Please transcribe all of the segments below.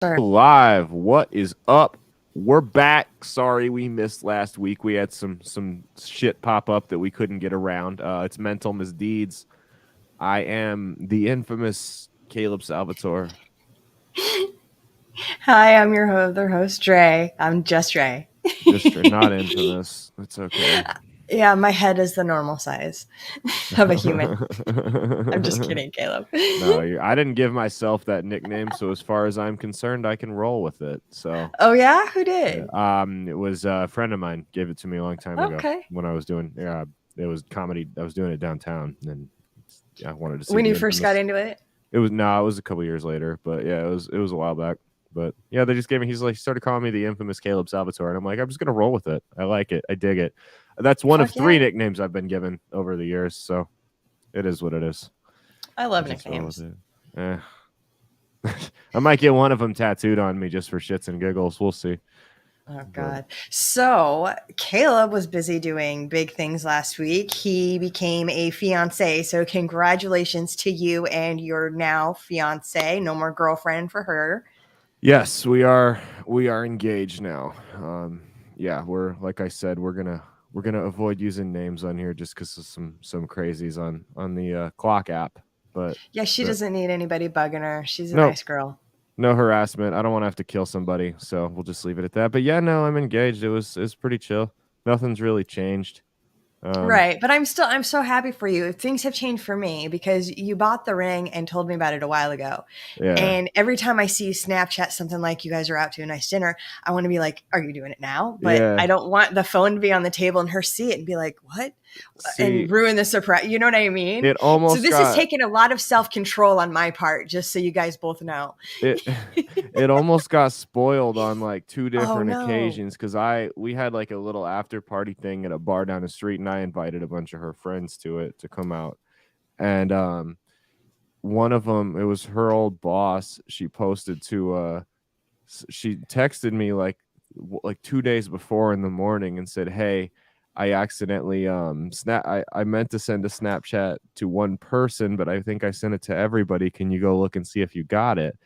Live. What is up? We're back. Sorry we missed last week. We had some shit pop up that we couldn't get around. It's Mental Misdeeds. I am the infamous Caleb Salvatore. Hi, I'm your other host, Dre. I'm just Dre. Just not infamous. It's okay. Yeah, my head is the normal size of a human. I'm just kidding, Caleb. No, I didn't give myself that nickname, so as far as I'm concerned, I can roll with it. So. Oh yeah, who did? It was a friend of mine gave it to me a long time ago. When I was doing it was comedy. I was doing it downtown, and I wanted to see when you first got into it. It was it was a couple years later, but yeah, it was a while back. But yeah, they just gave me. He started calling me the infamous Caleb Salvatore, and I'm like, I'm just gonna roll with it. I like it. I dig it. That's one of three nicknames I've been given over the years, so it is what it is. I love nicknames. I might get one of them tattooed on me just for shits and giggles. We'll see. Oh, God. So Caleb was busy doing big things last week. He became a fiance. So congratulations to you and your now fiance. No more girlfriend for her. Yes, we are engaged now. Yeah, we're, like I said, we're gonna avoid using names on here just because of some crazies on the clock app. But yeah, she doesn't need anybody bugging her. She's a nice girl. No harassment. I don't want to have to kill somebody, so we'll just leave it at that. But yeah, no, I'm engaged. It was pretty chill. Nothing's really changed. Right, but I'm so happy for you. Things have changed for me because you bought the ring and told me about it a while ago. Yeah. And every time I see you Snapchat something like you guys are out to a nice dinner, I want to be like, "Are you doing it now?" But I don't want the phone to be on the table and her see it and be like, "What?" And ruin the surprise. You know what I mean? It almost. So this is taking a lot of self-control on my part, just so you guys both know. It almost got spoiled on like two different occasions because we had like a little after party thing at a bar down the street, and I invited a bunch of her friends to it to come out, and one of them, it was her old boss. She posted to she texted me like 2 days before in the morning and said, "Hey, I accidentally I meant to send a Snapchat to one person, but I think I sent it to everybody. Can you go look and see if you got it?"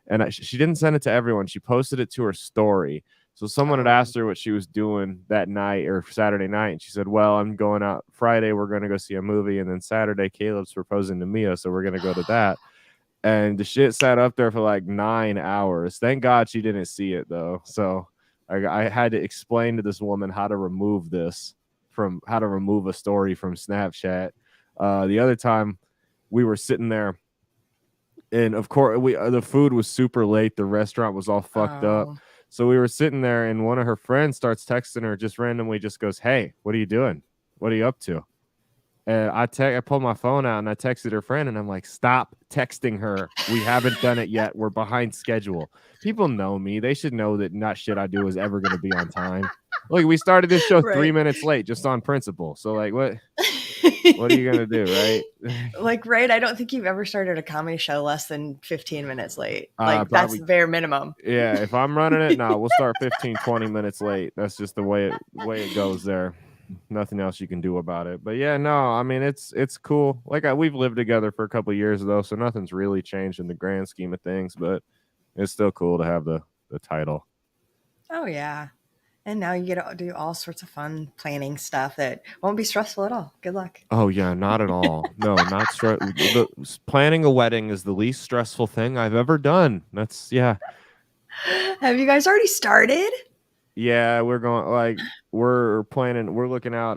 And she didn't send it to everyone. She posted it to her story. So someone had asked her what she was doing that night or Saturday night, and she said, "Well, I'm going out Friday. We're going to go see a movie, and then Saturday, Caleb's proposing to Mia, so we're going to go to that." And the shit sat up there for like 9 hours. Thank God she didn't see it though. So I had to explain to this woman how to remove a story from Snapchat. The other time we were sitting there, and of course the food was super late. The restaurant was all fucked up. So we were sitting there, and one of her friends starts texting her, just randomly, just goes, "Hey, what are you doing? What are you up to?" And I pulled my phone out and I texted her friend, and I'm like, "Stop texting her. We haven't done it yet. We're behind schedule." People know me. They should know that not shit I do is ever going to be on time. Look, we started this show 3 minutes late just on principle. So like, what are you going to do, right? Like, right? I don't think you've ever started a comedy show less than 15 minutes late. Like, that's bare minimum. Yeah, if I'm running it, no, we'll start 15, 20 minutes late. That's just the way it goes there. Nothing else you can do about it. But yeah, no, I mean, it's cool. Like we've lived together for a couple of years though, so nothing's really changed in the grand scheme of things, but it's still cool to have the title. Oh yeah. And now you get to do all sorts of fun planning stuff that won't be stressful at all. Good luck. Oh yeah, not at all. No, not planning a wedding is the least stressful thing I've ever done. That's Have you guys already started? Yeah, we're planning, we're looking out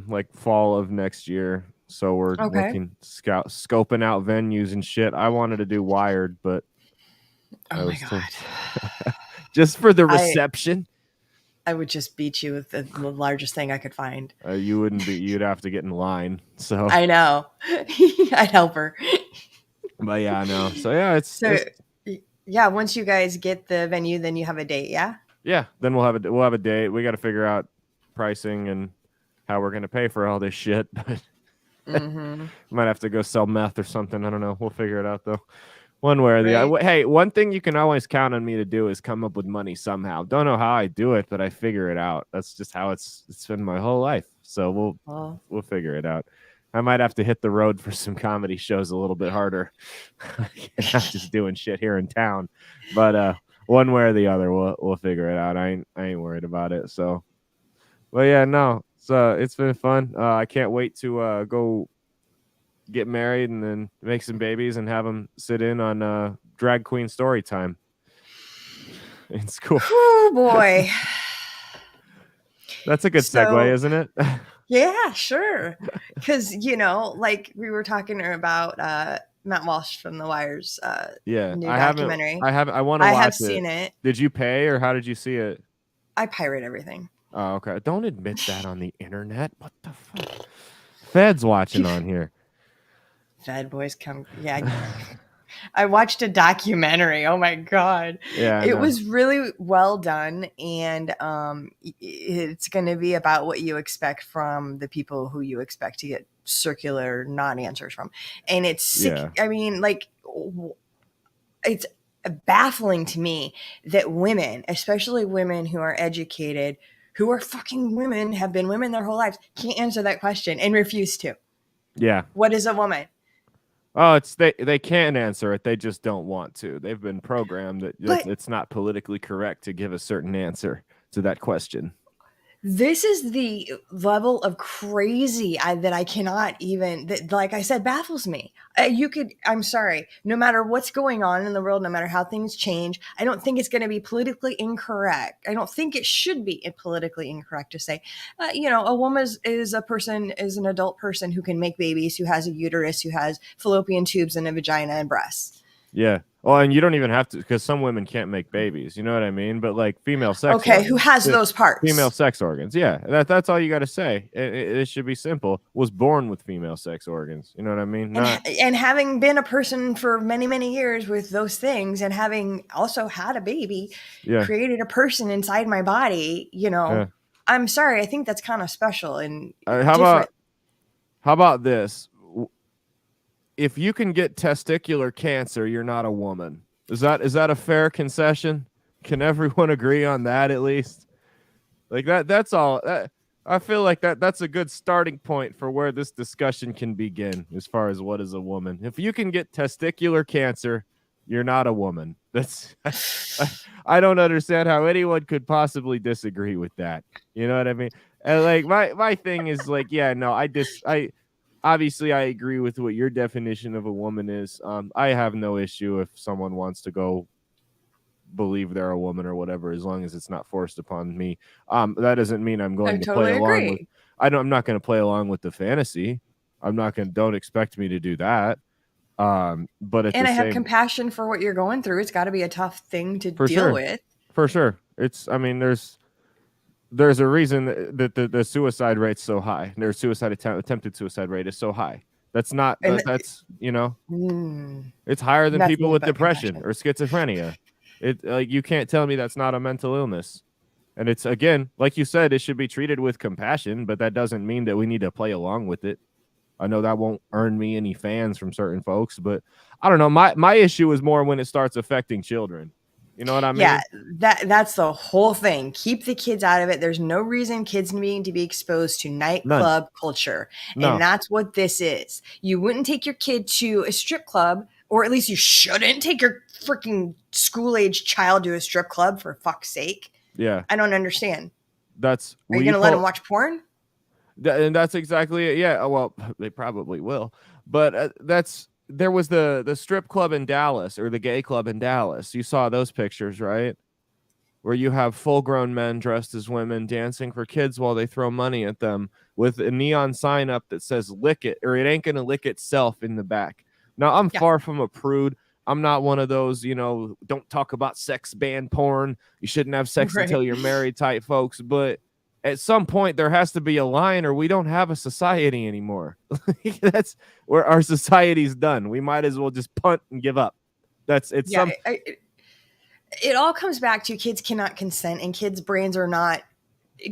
like fall of next year. So we're scoping out venues and shit. I wanted to do Wired, but oh my God. Just for the reception. I would just beat you with the largest thing I could find. You wouldn't be. You'd have to get in line. So I know. I'd help her. But yeah, I know. So yeah, yeah. Once you guys get the venue, then you have a date. Yeah. Yeah. Then we'll have a date. We got to figure out pricing and how we're gonna pay for all this shit. Might have to go sell meth or something. I don't know. We'll figure it out though. One way or the other. Hey, one thing you can always count on me to do is come up with money somehow. Don't know how I do it, but I figure it out. That's just how it's been my whole life. So we'll figure it out. I might have to hit the road for some comedy shows a little bit harder. I'm just doing shit here in town, but One way or the other, we'll figure it out. I ain't worried about it. So, but yeah, no, it's been fun. I can't wait to go get married and then make some babies and have them sit in on drag queen story time in school. Oh boy. That's a good segue, isn't it? Yeah, sure. Because, like we were talking about Matt Walsh from The Wire's new documentary. I want to watch it. I have seen it. Did you pay or how did you see it? I pirate everything. Oh, okay. Don't admit that on the internet. What the fuck? Fed's watching on here. Fed boys come. Yeah. I watched a documentary. Oh my God. Yeah. It was really well done. And it's going to be about what you expect from the people who you expect to get circular non-answers from. And it's sick. Yeah. I mean, like, it's baffling to me that women, especially women who are educated, who are fucking women, have been women their whole lives, can't answer that question and refuse to. Yeah. What is a woman? Oh, they can't answer it. They just don't want to. They've been programmed that it's not politically correct to give a certain answer to that question. This is the level of crazy that I cannot even, that, like I said, baffles me. I'm sorry, no matter what's going on in the world, no matter how things change, I don't think it's going to be politically incorrect. I don't think it should be politically incorrect to say, a woman is an adult person who can make babies, who has a uterus, who has fallopian tubes and a vagina and breasts. Yeah. Well, and you don't even have to, because some women can't make babies. You know what I mean? But like female sex. Okay, organs, who has those parts? Female sex organs. Yeah, that's all you got to say. It should be simple. Was born with female sex organs. You know what I mean? And having been a person for many, many years with those things, and having also had a baby, created a person inside my body. I'm sorry. I think that's kind of special and different. How about this? If you can get testicular cancer, you're not a woman. Is that a fair concession? Can everyone agree on that at least? Like that's all. I feel like that's a good starting point for where this discussion can begin as far as what is a woman. If you can get testicular cancer, you're not a woman. That's I don't understand how anyone could possibly disagree with that. You know what I mean? And like my thing is like, yeah, no, obviously, I agree with what your definition of a woman is. I have no issue if someone wants to go believe they're a woman or whatever, as long as it's not forced upon me. That doesn't mean I'm going to play along with. I'm not going to play along with the fantasy. Don't expect me to do that. But I have compassion for what you're going through. It's got to be a tough thing to deal with. For sure, there's a reason that the suicide rate's so high. Their attempted suicide rate is so high. That's not, it's higher than people with depression or schizophrenia. You can't tell me that's not a mental illness. And it's, again, like you said, it should be treated with compassion, but that doesn't mean that we need to play along with it. I know that won't earn me any fans from certain folks, but I don't know. My issue is more when it starts affecting children. You know what I mean? Yeah, that's the whole thing. Keep the kids out of it. There's no reason kids need to be exposed to nightclub culture. And that's what this is. You wouldn't take your kid to a strip club, or at least you shouldn't take your freaking school-age child to a strip club, for fuck's sake. Yeah. I don't understand. Are you going to let them watch porn? And that's exactly it. Yeah, well, they probably will. But there was the strip club in Dallas, or the gay club in Dallas. You saw those pictures, right? Where you have full-grown men dressed as women dancing for kids while they throw money at them with a neon sign up that says "lick it" or "it ain't gonna lick itself" in the back. Now, I'm far from a prude. I'm not one of those, don't talk about sex ban porn. You shouldn't have sex until you're married type folks. But at some point, there has to be a line, or we don't have a society anymore. That's where our society's done. We might as well just punt and give up. It all comes back to kids cannot consent, and kids' brains are not.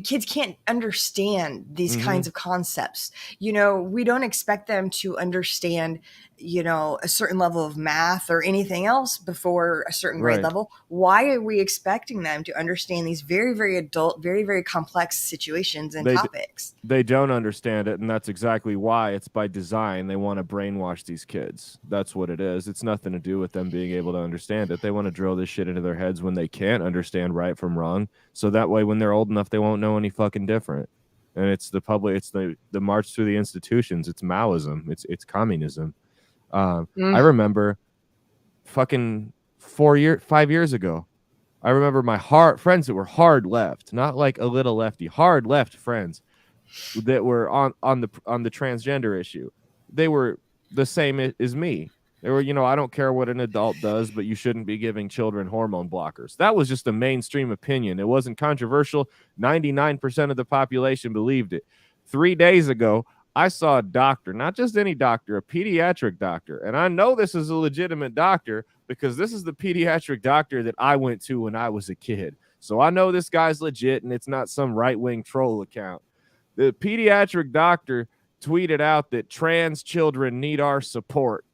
Kids can't understand these kinds of concepts. We don't expect them to understand, a certain level of math or anything else before a certain grade Right. level, why are we expecting them to understand these very, very adult, very, very complex situations and topics? They don't understand it, and that's exactly why. It's by design. They want to brainwash these kids. That's what it is. It's nothing to do with them being able to understand it. They want to drill this shit into their heads when they can't understand right from wrong, so that way when they're old enough, they won't know any fucking different. And it's the public, it's the march through the institutions. It's Maoism. It's communism. I remember fucking 5 years ago, I remember my friends that were hard left, not like a little lefty, hard left friends that were on the transgender issue. They were the same as me. They were, I don't care what an adult does, but you shouldn't be giving children hormone blockers. That was just a mainstream opinion. It wasn't controversial. 99% of the population believed it. 3 days ago, I saw a doctor, not just any doctor, a pediatric doctor. And I know this is a legitimate doctor because this is the pediatric doctor that I went to when I was a kid. So I know this guy's legit and it's not some right-wing troll account. The pediatric doctor tweeted out that trans children need our support.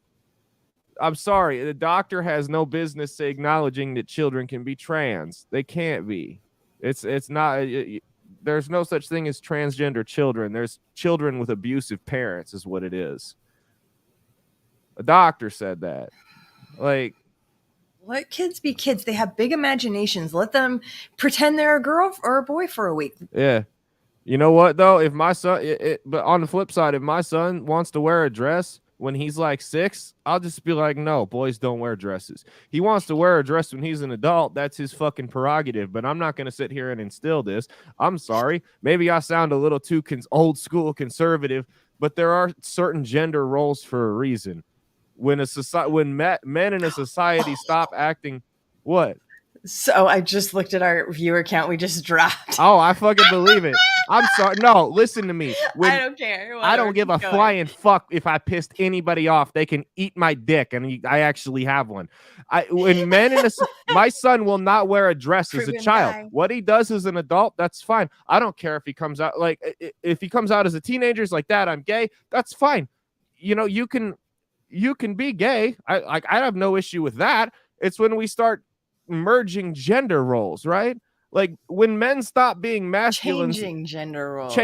I'm sorry, the doctor has no business acknowledging that children can be trans. They can't be. It's not. There's no such thing as transgender children. There's children with abusive parents, is what it is. A doctor said that. Like, let kids be kids. They have big imaginations. Let them pretend they're a girl or a boy for a week. Yeah. You know what though? If my son, but on the flip side, if my son wants to wear a dress when he's like 6, I'll just be like, no, boys don't wear dresses. He wants to wear a dress when he's an adult. That's his fucking prerogative. But I'm not going to sit here and instill this. I'm sorry. Maybe I sound a little too old school conservative, but there are certain gender roles for a reason. When men in a society stop acting, what? So I just looked at our viewer count. We just dropped. Oh, I fucking believe it. I'm sorry. No, listen to me. I don't care. Whatever. I don't give a flying fuck if I pissed anybody off. They can eat my dick, and I actually have one. My son will not wear a dress as a child. What he does as an adult, that's fine. I don't care if he comes out if he comes out as a teenager, it's like that. I'm gay. That's fine. You can be gay. I have no issue with that. It's when we start merging gender roles, right? Like when men stop being masculine, changing gender roles,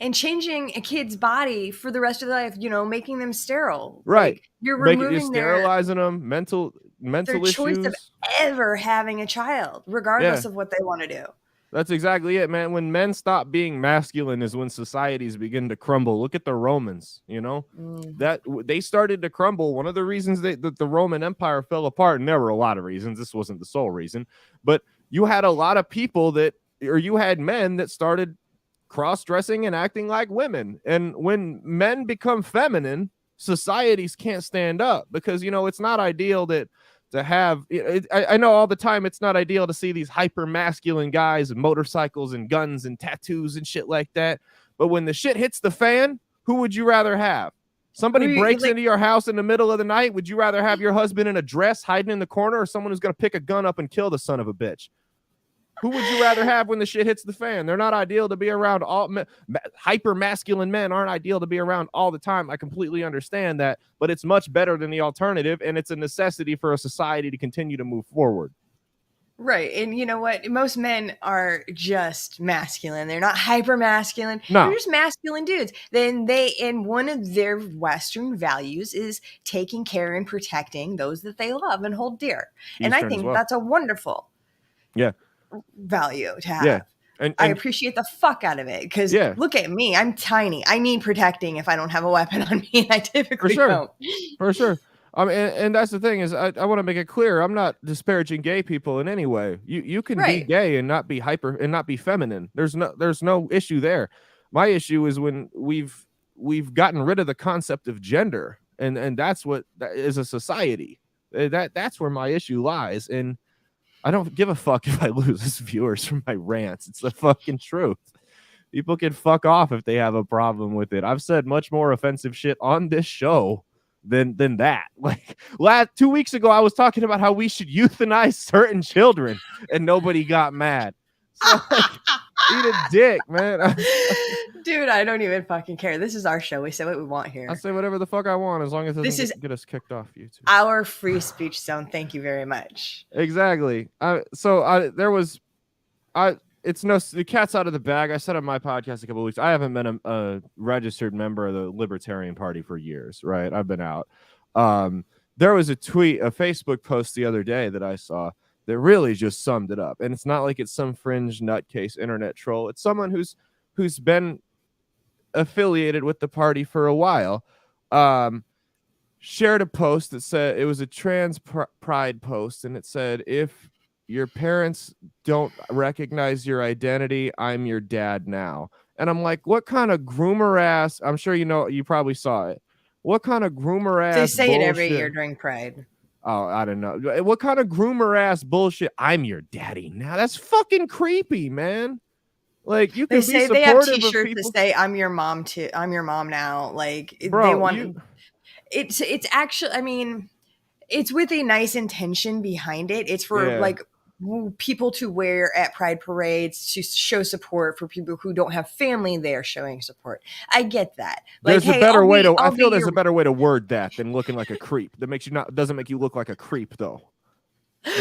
and changing a kid's body for the rest of their life, making them sterile. Right. Like, you're sterilizing them, mental their issues. Choice of ever having a child, regardless of what they want to do. That's exactly it, man. When men stop being masculine is when societies begin to crumble. Look at the Romans, that they started to crumble. One of the reasons that the Roman Empire fell apart, and there were a lot of reasons. This wasn't the sole reason, but you had a lot of people you had men that started cross-dressing and acting like women. And when men become feminine, societies can't stand up because, it's not ideal to have I know all the time it's not ideal to see these hyper masculine guys and motorcycles and guns and tattoos and shit like that. But when the shit hits the fan, who would you rather have? Somebody breaks into your house in the middle of the night. Would you rather have your husband in a dress hiding in the corner or someone who's going to pick a gun up and kill the son of a bitch? Who would you rather have when the shit hits the fan? They're not ideal to be around. Hyper masculine men aren't ideal to be around all the time. I completely understand that, but it's much better than the alternative, and it's a necessity for a society to continue to move forward. Right. And you know what? Most men are just masculine. They're not hyper masculine. No. They're just masculine dudes. And one of their Western values is taking care and protecting those that they love and hold dear. And I think that's a wonderful value to have. Yeah. And I appreciate the fuck out of it because look at me. I'm tiny. I need protecting if I don't have a weapon on me. And I typically don't. For sure. And that's the thing is I want to make it clear. I'm not disparaging gay people in any way. You can be gay and not be hyper and not be feminine. There's no issue there. My issue is when we've gotten rid of the concept of gender, and that's what that is a society. That's where my issue lies. And I don't give a fuck if I lose viewers from my rants. It's the fucking truth. People can fuck off if they have a problem with it. I've said much more offensive shit on this show than that. Like 2 weeks ago, I was talking about how we should euthanize certain children, and nobody got mad. So, Eat a dick, man. Dude, I don't even fucking care. This is our show. We say what we want here. I say whatever the fuck I want as long as it doesn't get us kicked off YouTube. Our free speech zone. Thank you very much. Exactly. It's the cat's out of the bag. I said on my podcast a couple of weeks, I haven't been a registered member of the Libertarian Party for years, right? I've been out. There was a Facebook post the other day that I saw that really just summed it up. And it's not like it's some fringe nutcase internet troll. It's someone who's been affiliated with the party for a while. Shared a post that said, it was a trans pride post, and it said, if your parents don't recognize your identity, I'm your dad now. And I'm like, what kind of groomer ass? I'm sure you probably saw it. What kind of groomer ass? They say bullshit? It every year during Pride. Oh, I don't know. What kind of groomer ass bullshit? I'm your daddy now. That's fucking creepy, man. Like, you can say they have T-shirts that say I'm your mom too. I'm your mom now. Like, bro, they want it's actually, I mean, it's with a nice intention behind it. It's for like people to wear at Pride parades to show support for people who don't have family there showing support. I get that. Like, there's a better way to. I feel there's a better way to word that than looking like a creep. That doesn't make you look like a creep though.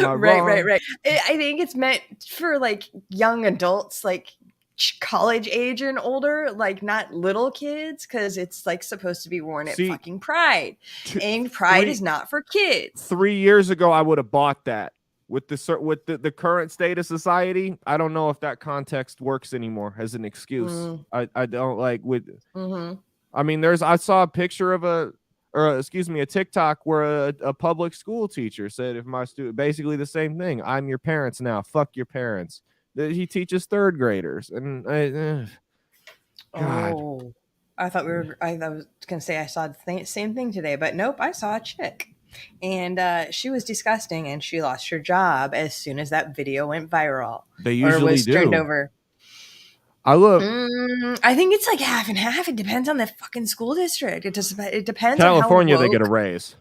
Right. I think it's meant for like young adults, like college age and older, like not little kids, because it's like supposed to be worn at fucking Pride, and Pride is not for kids. 3 years ago, I would have bought that. With the current state of society, I don't know if that context works anymore as an excuse. I don't like with. I mean, I saw a picture of a TikTok where a public school teacher said, if my student, basically the same thing, I'm your parents now, fuck your parents. He teaches third graders, and God. Oh, I thought I was gonna say I saw the same thing today, but nope, I saw a chick, and she was disgusting, and she lost her job as soon as that video went viral. They usually was turned over. I think it's like half and half. It depends on the fucking school district. It depends. California, on how they get a raise.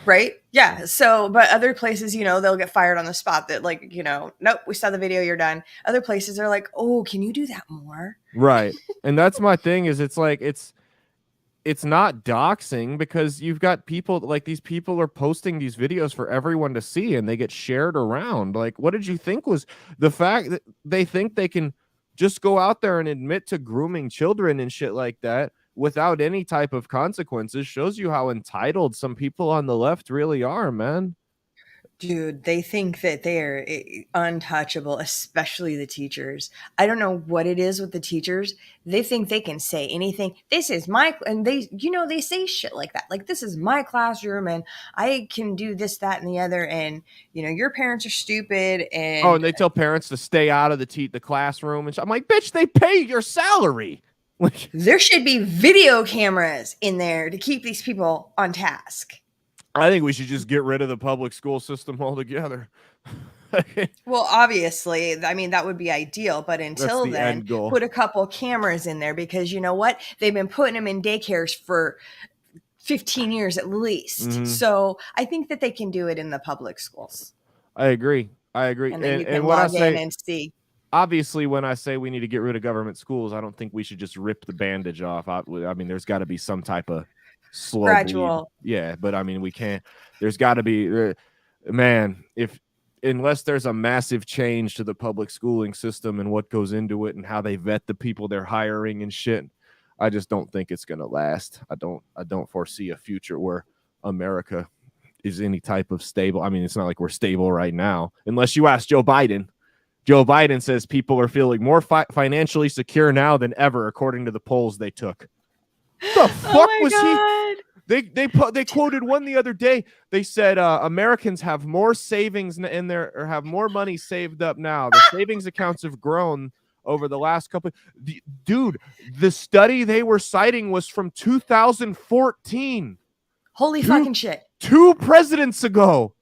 Right? Yeah. So, but other places, they'll get fired on the spot. That like, nope, we saw the video, you're done. Other places are like, oh, can you do that more? Right. And that's my thing is it's like, it's not doxing because you've got people like these people are posting these videos for everyone to see and they get shared around. Like, what did you think was the fact that they think they can just go out there and admit to grooming children and shit like that without any type of consequences shows you how entitled some people on the left really are, man. Dude, they think that they're untouchable, especially the teachers. I don't know what it is with the teachers. They think they can say anything. This is and they say shit like that. Like, this is my classroom and I can do this, that, and the other. And, your parents are stupid. And they tell parents to stay out of the classroom. And I'm like, bitch, they pay your salary. There should be video cameras in there to keep these people on task. I think we should just get rid of the public school system altogether. Well, obviously, I mean, that would be ideal. But until then, put a couple cameras in there because you know what? They've been putting them in daycares for 15 years at least. Mm-hmm. So I think that they can do it in the public schools. I agree. And then you can log in and see. Obviously, when I say we need to get rid of government schools, I don't think we should just rip the bandage off. I mean, there's got to be some type of slow gradual bleed. Yeah, but I mean, we can't. There's got to be, man. Unless there's a massive change to the public schooling system and what goes into it and how they vet the people they're hiring and shit, I just don't think it's gonna last. I don't foresee a future where America is any type of stable. I mean, it's not like we're stable right now, unless you ask Joe Biden. Joe Biden says people are feeling more financially secure now than ever, according to the polls they took. The fuck was he? They quoted one the other day. They said Americans have more savings in there or have more money saved up now. The savings accounts have grown over the last couple. Dude, the study they were citing was from 2014. Holy fucking shit! 2 presidents ago,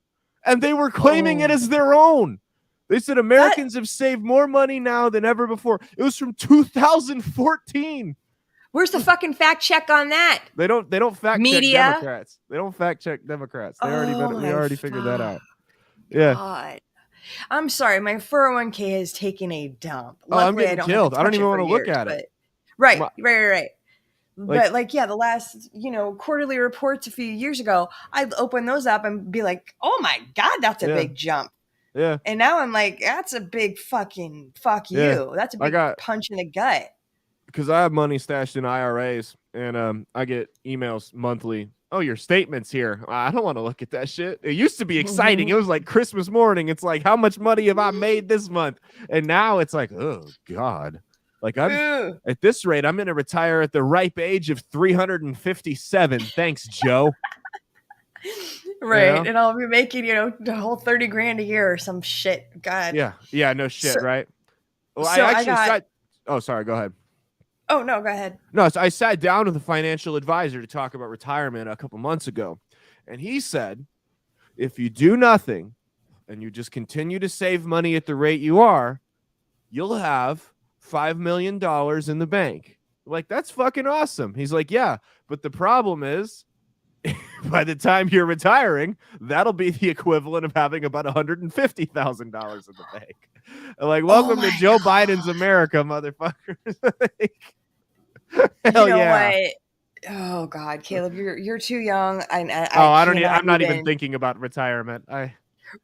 and they were claiming it as their own. They said Americans have saved more money now than ever before. It was from 2014. Where's the fucking fact check on that? They don't fact Media? check Democrats. They don't fact check Democrats. We already figured that out. Yeah. God. I'm sorry, my 401k has taken a dump. Oh, I'm Luckily, I getting don't killed. have to I don't touch even it want for to look years, at but it. right. Like, But like, yeah, the last, quarterly reports a few years ago, I'd open those up and be like, oh my God, that's a big jump. Yeah. And now I'm like, that's a big fucking fuck you. That's a big punch in the gut. Because I have money stashed in IRAs, and I get emails monthly. Oh, your statement's here. I don't want to look at that shit. It used to be exciting. It was like Christmas morning. It's like, how much money have I made this month? And now it's like, oh God. Like, I'm at this rate, I'm going to retire at the ripe age of 357. Thanks, Joe. Right. You know? And I'll be making, the whole 30 grand a year or some shit. God. Yeah, no shit, right? Well, so I got. Oh, sorry, go ahead. Oh, no, go ahead. No, so I sat down with a financial advisor to talk about retirement a couple months ago. And he said, if you do nothing and you just continue to save money at the rate you are, you'll have $5 million in the bank. Like, that's fucking awesome. He's like, yeah, but the problem is by the time you're retiring, that'll be the equivalent of having about $150,000 in the bank. Like, welcome to Joe Biden's America, motherfuckers. Hell what? Oh God, Caleb, you're too young. I'm not even thinking about retirement.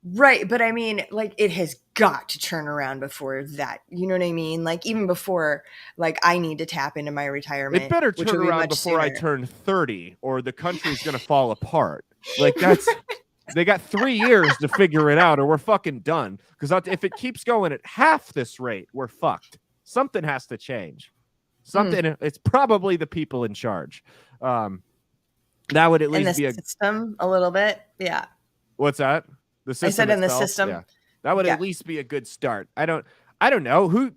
Right, but I mean, like, it has got to turn around before that. You know what I mean? Like, even before, like, I need to tap into my retirement. It better turn around before I turn 30, or the country's gonna fall apart. Like, that's they got 3 years to figure it out, or we're fucking done. Because if it keeps going at half this rate, we're fucked. Something has to change. It's probably the people in charge. That would at least be a system a little bit. Yeah. What's that? The system. I said in the system. Yeah. That would at least be a good start. I don't know. Who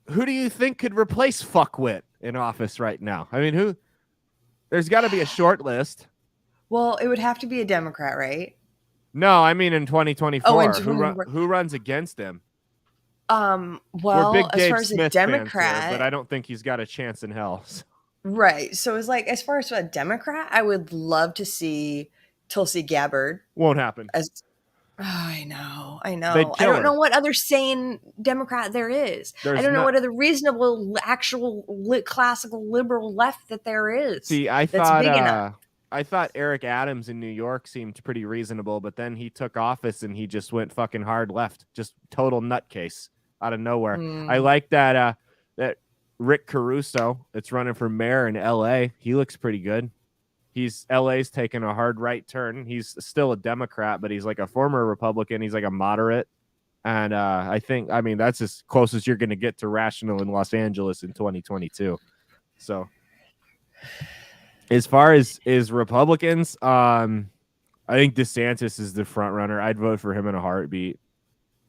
do you think could replace fuckwit in office right now? I mean, there's got to be a short list. Well, it would have to be a Democrat, right? No, I mean in 2024. Who runs against him? Well, as far as a Democrat, but I don't think he's got a chance in hell. Right. So it's like, as far as a Democrat, I would love to see Tulsi Gabbard. Won't happen. I know. I don't know what other sane Democrat there is. I don't know what other reasonable, actual classical liberal left that there is. See, I thought Eric Adams in New York seemed pretty reasonable, but then he took office and he just went fucking hard left, just total nutcase out of nowhere. I like that Rick Caruso that's running for mayor in LA. He looks pretty good. LA's taking a hard right turn. He's still a Democrat, but he's like a former Republican. He's like a moderate. And I mean, that's as close as you're going to get to rational in Los Angeles in 2022. So as far as Republicans, I think DeSantis is the front runner. I'd vote for him in a heartbeat.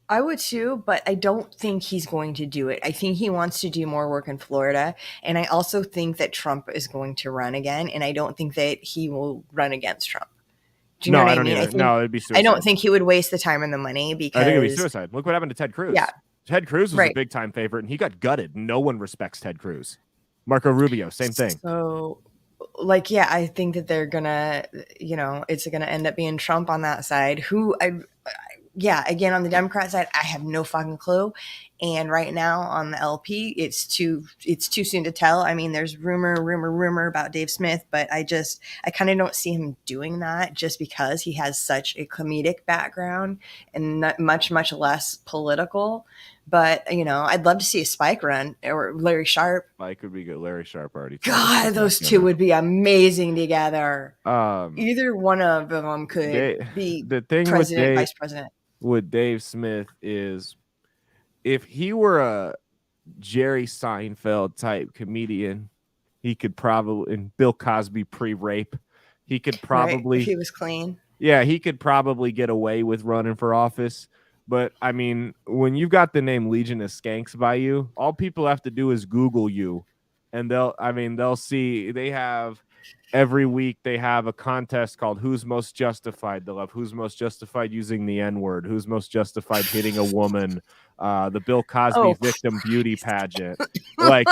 I would too, but I don't think he's going to do it. I think he wants to do more work in Florida. And I also think that Trump is going to run again. And I don't think that he will run against Trump. Do you know what I mean? No, it'd be suicide. I don't think he would waste the time and the money because... I think it'd be suicide. Look what happened to Ted Cruz. Yeah. Ted Cruz was a big time favorite and he got gutted. No one respects Ted Cruz. Marco Rubio, same thing. So... like, yeah, I think that they're gonna, it's gonna end up being Trump on that side. Again, on the Democrat side, I have no fucking clue. And right now on the LP, it's too soon to tell. I mean, there's rumor about Dave Smith, but I kind of don't see him doing that just because he has such a comedic background and not much less political. But, I'd love to see a Spike run or Larry Sharp. Spike would be good. Larry Sharp already. God, those two would be amazing together. Either one of them could be president, vice president. With Dave Smith is if he were a Jerry Seinfeld type comedian, he could probably, and Bill Cosby pre-rape, he could probably, if he was clean. Yeah, he could probably get away with running for office. But I mean, when you've got the name Legion of Skanks by you, all people have to do is Google you, and they'll see every week they have a contest called Who's Most Justified. They'll have Who's Most Justified using the N-word, Who's Most Justified hitting a woman, the Bill Cosby victim beauty pageant. Like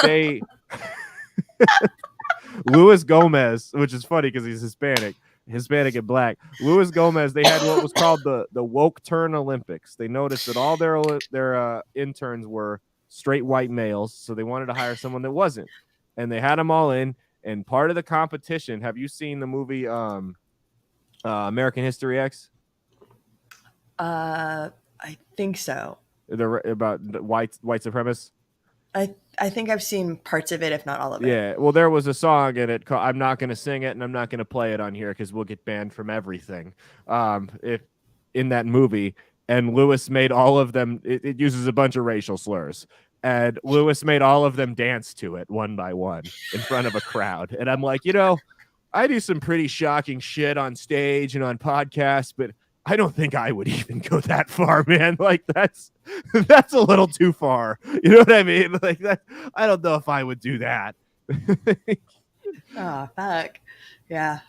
Luis Gomez, which is funny because he's Hispanic. Hispanic and black. Luis Gomez, they had what was called the woke turn Olympics. They noticed that all their interns were straight white males, so they wanted to hire someone that wasn't. And they had them all in. And part of the competition, have you seen the movie American History X? I think so. About white supremacists. I think I've seen parts of it, if not all of it. Yeah, well, there was a song in it. I'm not going to sing it, and I'm not going to play it on here because we'll get banned from everything. If in that movie, and Lewis made all of them. It uses a bunch of racial slurs, and Lewis made all of them dance to it one by one in front of a crowd. And I'm like, I do some pretty shocking shit on stage and on podcasts, but I don't think I would even go that far, man. Like that's a little too far. You know what I mean? Like that. I don't know if I would do that. Oh, fuck. Yeah.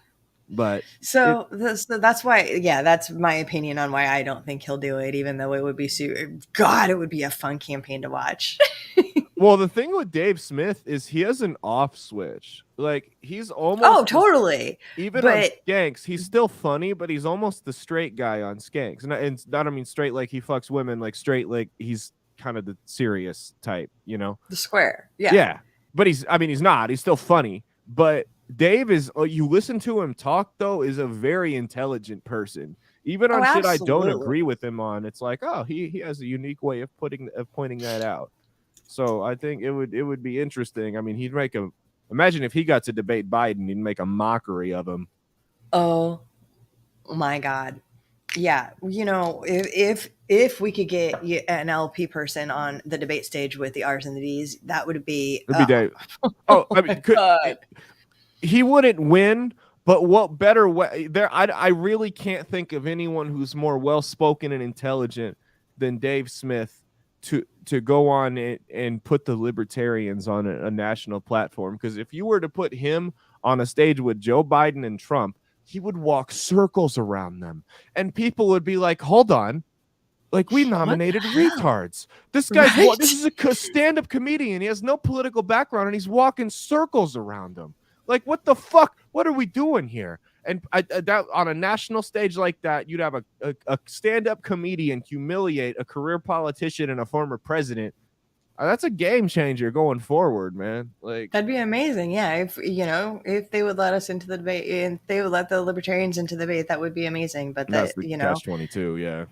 But so that's why, yeah, that's my opinion on why I don't think he'll do it, even though it would be it would be a fun campaign to watch. Well, the thing with Dave Smith is he has an off switch. Like he's almost totally. Even on Skanks, he's still funny, but he's almost the straight guy on Skanks. And not I mean straight like he fucks women, like straight like he's kind of the serious type, the square. Yeah. Yeah. But he's not. He's still funny. But Dave is, you listen to him talk though, is a very intelligent person. Even on shit I don't agree with him on, it's like, oh, he has a unique way of pointing that out. So I think it would be interesting. I mean, he'd make imagine if he got to debate Biden, he'd make a mockery of him. Oh my God. Yeah. If we could get an LP person on the debate stage with the R's and the D's, that would be. Dave. Oh, I mean, he wouldn't win, but what better way there? I really can't think of anyone who's more well-spoken and intelligent than Dave Smith to go on it and put the libertarians on a national platform. Because if you were to put him on a stage with Joe Biden and Trump, he would walk circles around them, and people would be like, "Hold on, like we nominated retards. This guy's this is a stand-up comedian. He has no political background, and he's walking circles around them. Like, what the fuck? What are we doing here?" And that on a national stage like that, you'd have a stand-up comedian humiliate a career politician and a former president. That's a game changer going forward, man. Like that'd be amazing. Yeah, if they would let us into the debate, and they would let the libertarians into the debate, that would be amazing. But that's the catch-22. Yeah,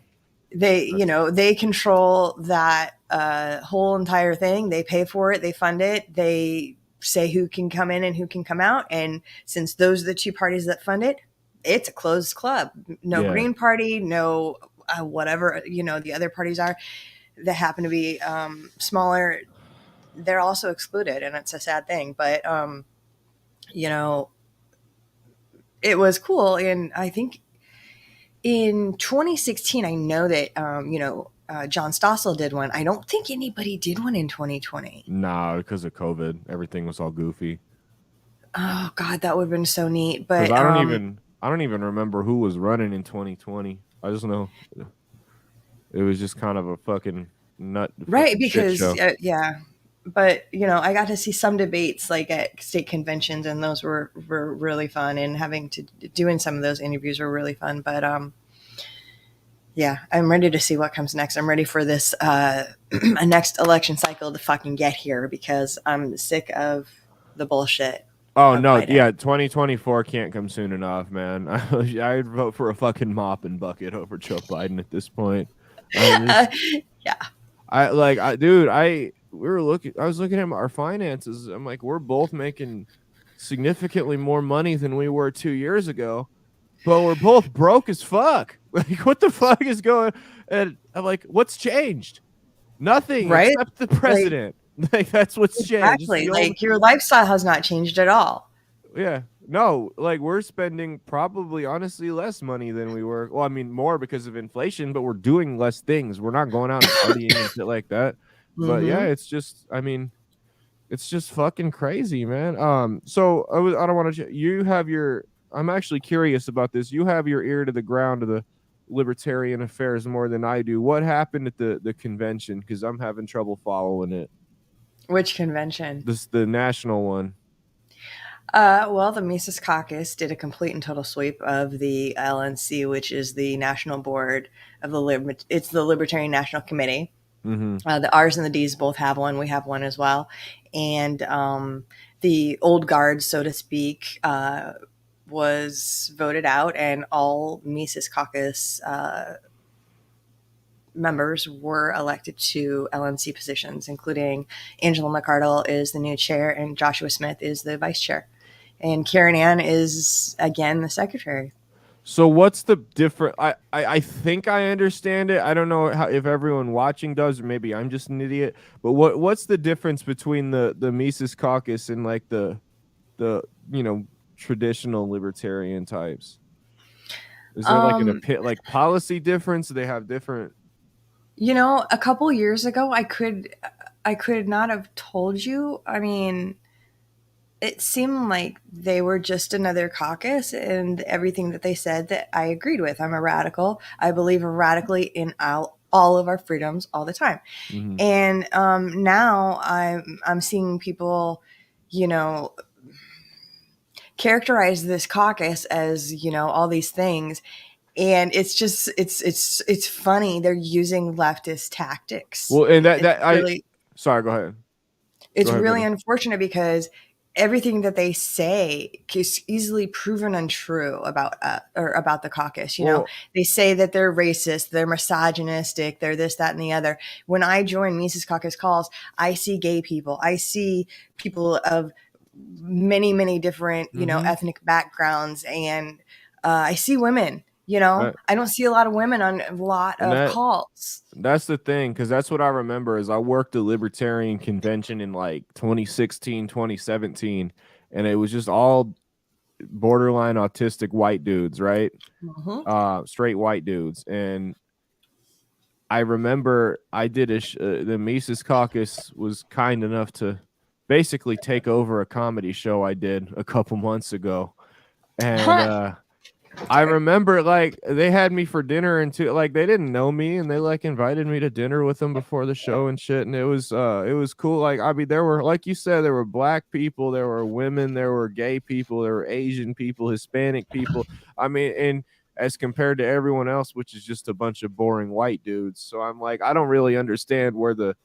they control that whole entire thing. They pay for it. They fund it. They say who can come in and who can come out. And since those are the two parties that fund it, it's a closed club. No Green Party, no whatever, the other parties are that happen to be smaller. They're also excluded, and it's a sad thing. But, it was cool. And I think in 2016, I know that, John Stossel did one. I don't think anybody did one in 2020. Nah, because of COVID, everything was all goofy. Oh God, that would have been so neat. But I don't even remember who was running in 2020. I just know it was just kind of a fucking nut. Right, because yeah. But I got to see some debates like at state conventions, and those were really fun. And doing some of those interviews were really fun. But yeah, I'm ready to see what comes next. I'm ready for this next election cycle to fucking get here, because I'm sick of the bullshit. Oh no, Biden. Yeah, 2024 can't come soon enough, man. I'd vote for a fucking mop and bucket over Joe Biden at this point. Yeah. I was looking at our finances. I'm like, we're both making significantly more money than we were 2 years ago, but we're both broke as fuck. Like, what the fuck is going? And I'm like, what's changed? Nothing, right? Except the president. Like that's what's changed. Exactly. Like your lifestyle has not changed at all. Yeah. No, like we're spending probably honestly less money than we were. Well, I mean more because of inflation, but we're doing less things. We're not going out and partying and shit like that. But yeah, it's just, I mean, it's just fucking crazy, man. So I don't want to. You have your. I'm actually curious about this. You have your ear to the ground to the libertarian affairs more than I do. What happened at the convention? Because I'm having trouble following it. Which convention? The national one. Well, the Mises Caucus did a complete and total sweep of the LNC, which is the National Board of it's the Libertarian National Committee. Mm-hmm. The R's and the D's both have one. We have one as well. And the old guard, so to speak, was voted out, and all Mises Caucus members were elected to LNC positions, including Angela McCardle is the new chair, and Joshua Smith is the vice chair. And Karen Ann is, again, the secretary. So what's the difference? I think I understand it. I don't know if everyone watching does, or maybe I'm just an idiot. But what's the difference between the Mises Caucus and like the traditional libertarian types? Is there like like policy difference? Do they have different? A couple years ago, I could not have told you. I mean, it seemed like they were just another caucus, and everything that they said that I agreed with. I'm a radical. I believe radically in all of our freedoms all the time. Mm-hmm. And now I'm seeing people, characterize this caucus as all these things, and it's just it's funny. They're using leftist tactics. Well, and sorry, go ahead. It's really unfortunate because everything that they say is easily proven untrue about the caucus. They say that they're racist, they're misogynistic, they're this, that, and the other. When I join Mises Caucus calls, I see gay people, I see people of many, many different, ethnic backgrounds, and I see women. I don't see a lot of women on a lot of calls. That's the thing, because that's what I remember is I worked a libertarian convention in like 2016, 2017, and it was just all borderline autistic white dudes, right? Mm-hmm. Straight white dudes. And I remember I did the Mises Caucus was kind enough to basically take over a comedy show I did a couple months ago. And I remember like they had me for dinner, and like they didn't know me, and they like invited me to dinner with them before the show and shit. And it was cool. Like, I mean, there were, like you said, there were black people, there were women, there were gay people, there were Asian people, Hispanic people. I mean, and as compared to everyone else, which is just a bunch of boring white dudes. So I'm like, I don't really understand where the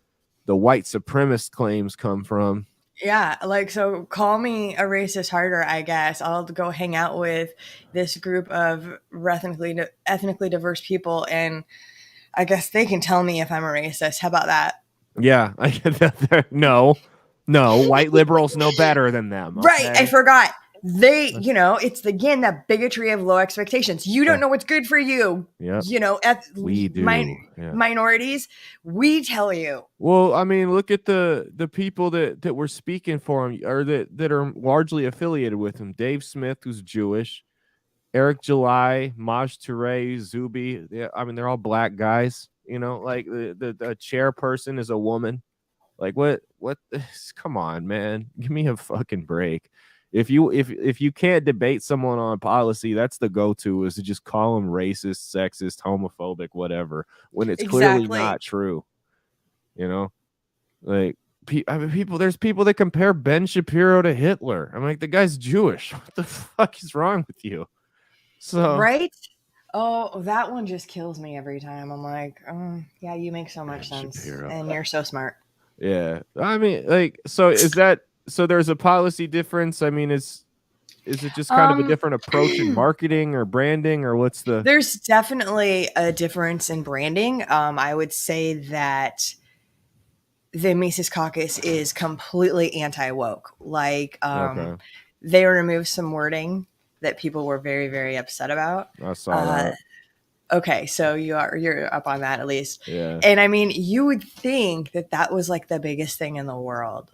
white supremacist claims come from. Yeah, like, so call me a racist harder, I guess. I'll go hang out with this group of ethnically diverse people, and I guess they can tell me if I'm a racist. How about that? Yeah, I get that. No, white liberals know better than them. Okay? Right, I forgot. They, it's again that bigotry of low expectations. You don't know what's good for you. Yeah. We do. Minorities, we tell you. Well, I mean, look at the people that were speaking for him, or that are largely affiliated with him. Dave Smith, who's Jewish, Eric July, Maj Touré, Zuby. Yeah, I mean, they're all black guys. Like the chairperson is a woman. Like what? Come on, man. Give me a fucking break. If you can't debate someone on policy, that's the go-to, is to just call them racist, sexist, homophobic, whatever, when it's clearly not true. Like, I mean, there's people that compare Ben Shapiro to Hitler. I'm like, the guy's Jewish. What the fuck is wrong with you? So right. Oh, that one just kills me every time. I'm like, yeah, you make so much sense, and you're so smart. Yeah, I mean, like, so there's a policy difference. I mean, is it just kind of a different approach in marketing or branding, or what's the? There's definitely a difference in branding. I would say that the Mises Caucus is completely anti-woke. Like, they removed some wording that people were very, very upset about. I saw that. Okay, so you're up on that at least. Yeah. And I mean, you would think that was like the biggest thing in the world.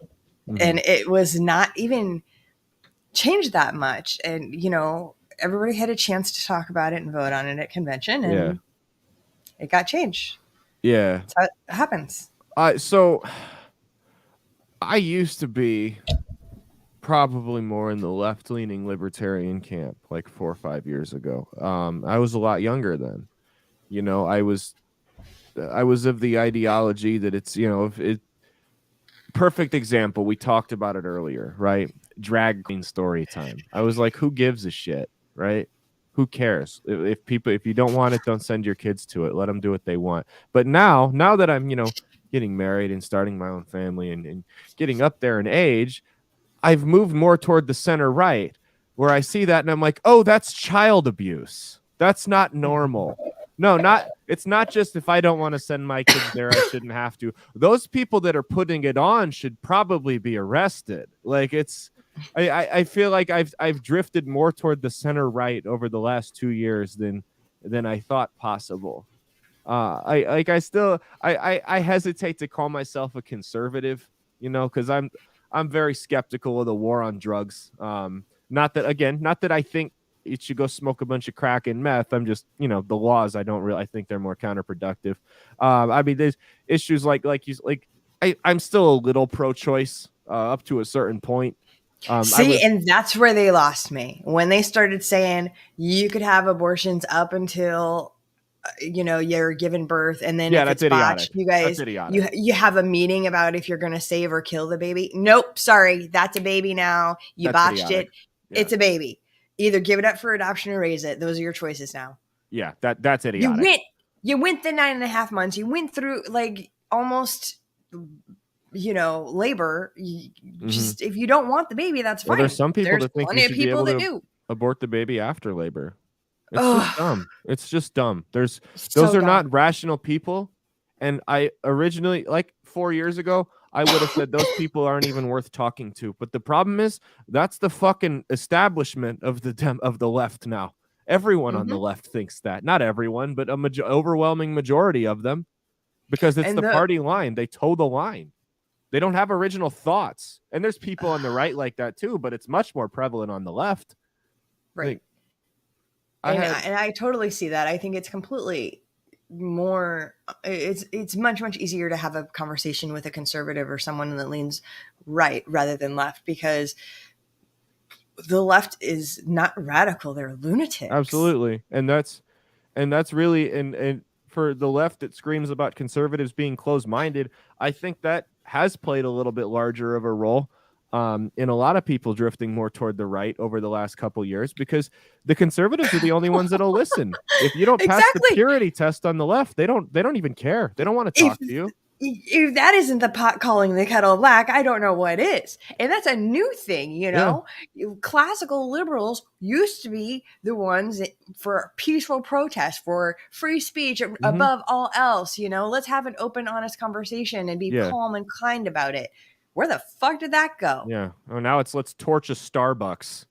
Mm-hmm. And it was not even changed that much. And, everybody had a chance to talk about it and vote on it at convention, and it got changed. Yeah. That's how it happens. So I used to be probably more in the left-leaning libertarian camp like 4 or 5 years ago. I was a lot younger then. I was of the ideology that it's, perfect example. We talked about it earlier, right? drag queen story time. I was like, who gives a shit, right? Who cares? If you don't want it, don't send your kids to it. Let them do what they want. But now that I'm, getting married and starting my own family and getting up there in age, I've moved more toward the center right, where I see that and I'm like, oh, that's child abuse. That's not normal. No, it's not just if I don't want to send my kids there, I shouldn't have to. Those people that are putting it on should probably be arrested. Like I feel like I've drifted more toward the center right over the last 2 years than I thought possible. I hesitate to call myself a conservative, because I'm very skeptical of the war on drugs. Not that I think it should go smoke a bunch of crack and meth. I'm just, the laws, I think they're more counterproductive. I mean, there's issues I'm still a little pro-choice up to a certain point. And that's where they lost me when they started saying you could have abortions up until you're given birth, and then if it's botched, you guys, you have a meeting about if you're going to save or kill the baby. Nope, sorry, that's a baby now. You botched it. Yeah. It's a baby. Either give it up for adoption or raise it. Those are your choices now. Yeah, that's idiotic. You went the 9.5 months. You went through almost labor. Just if you don't want the baby, that's fine. There's some people that think you should be able to abort the baby after labor. It's just dumb. It's just dumb. Those are not rational people. And I originally, 4 years ago, I would have said those people aren't even worth talking to. But the problem is that's the fucking establishment of the left now. Everyone on the left thinks that. Not everyone, but overwhelming majority of them, because it's the party line. They toe the line. They don't have original thoughts. And there's people on the right like that too, but it's much more prevalent on the left. Right. And I totally see that. I think it's completely more, it's much, much easier to have a conversation with a conservative or someone that leans right rather than left, because the left is not radical. They're lunatics. Absolutely. And that's really, and for the left that screams about conservatives being closed-minded, I think that has played a little bit larger of a role in a lot of people drifting more toward the right over the last couple years, because the conservatives are the only ones that'll listen. If you don't pass the purity test on the left, they don't even care. They don't want to talk to you. If that isn't the pot calling the kettle black, I don't know what is. And that's a new thing, Yeah. Classical liberals used to be the ones for peaceful protest, for free speech above all else. Let's have an open, honest conversation and be calm and kind about it. Where the fuck did that go? Yeah. Oh, now it's let's torch a Starbucks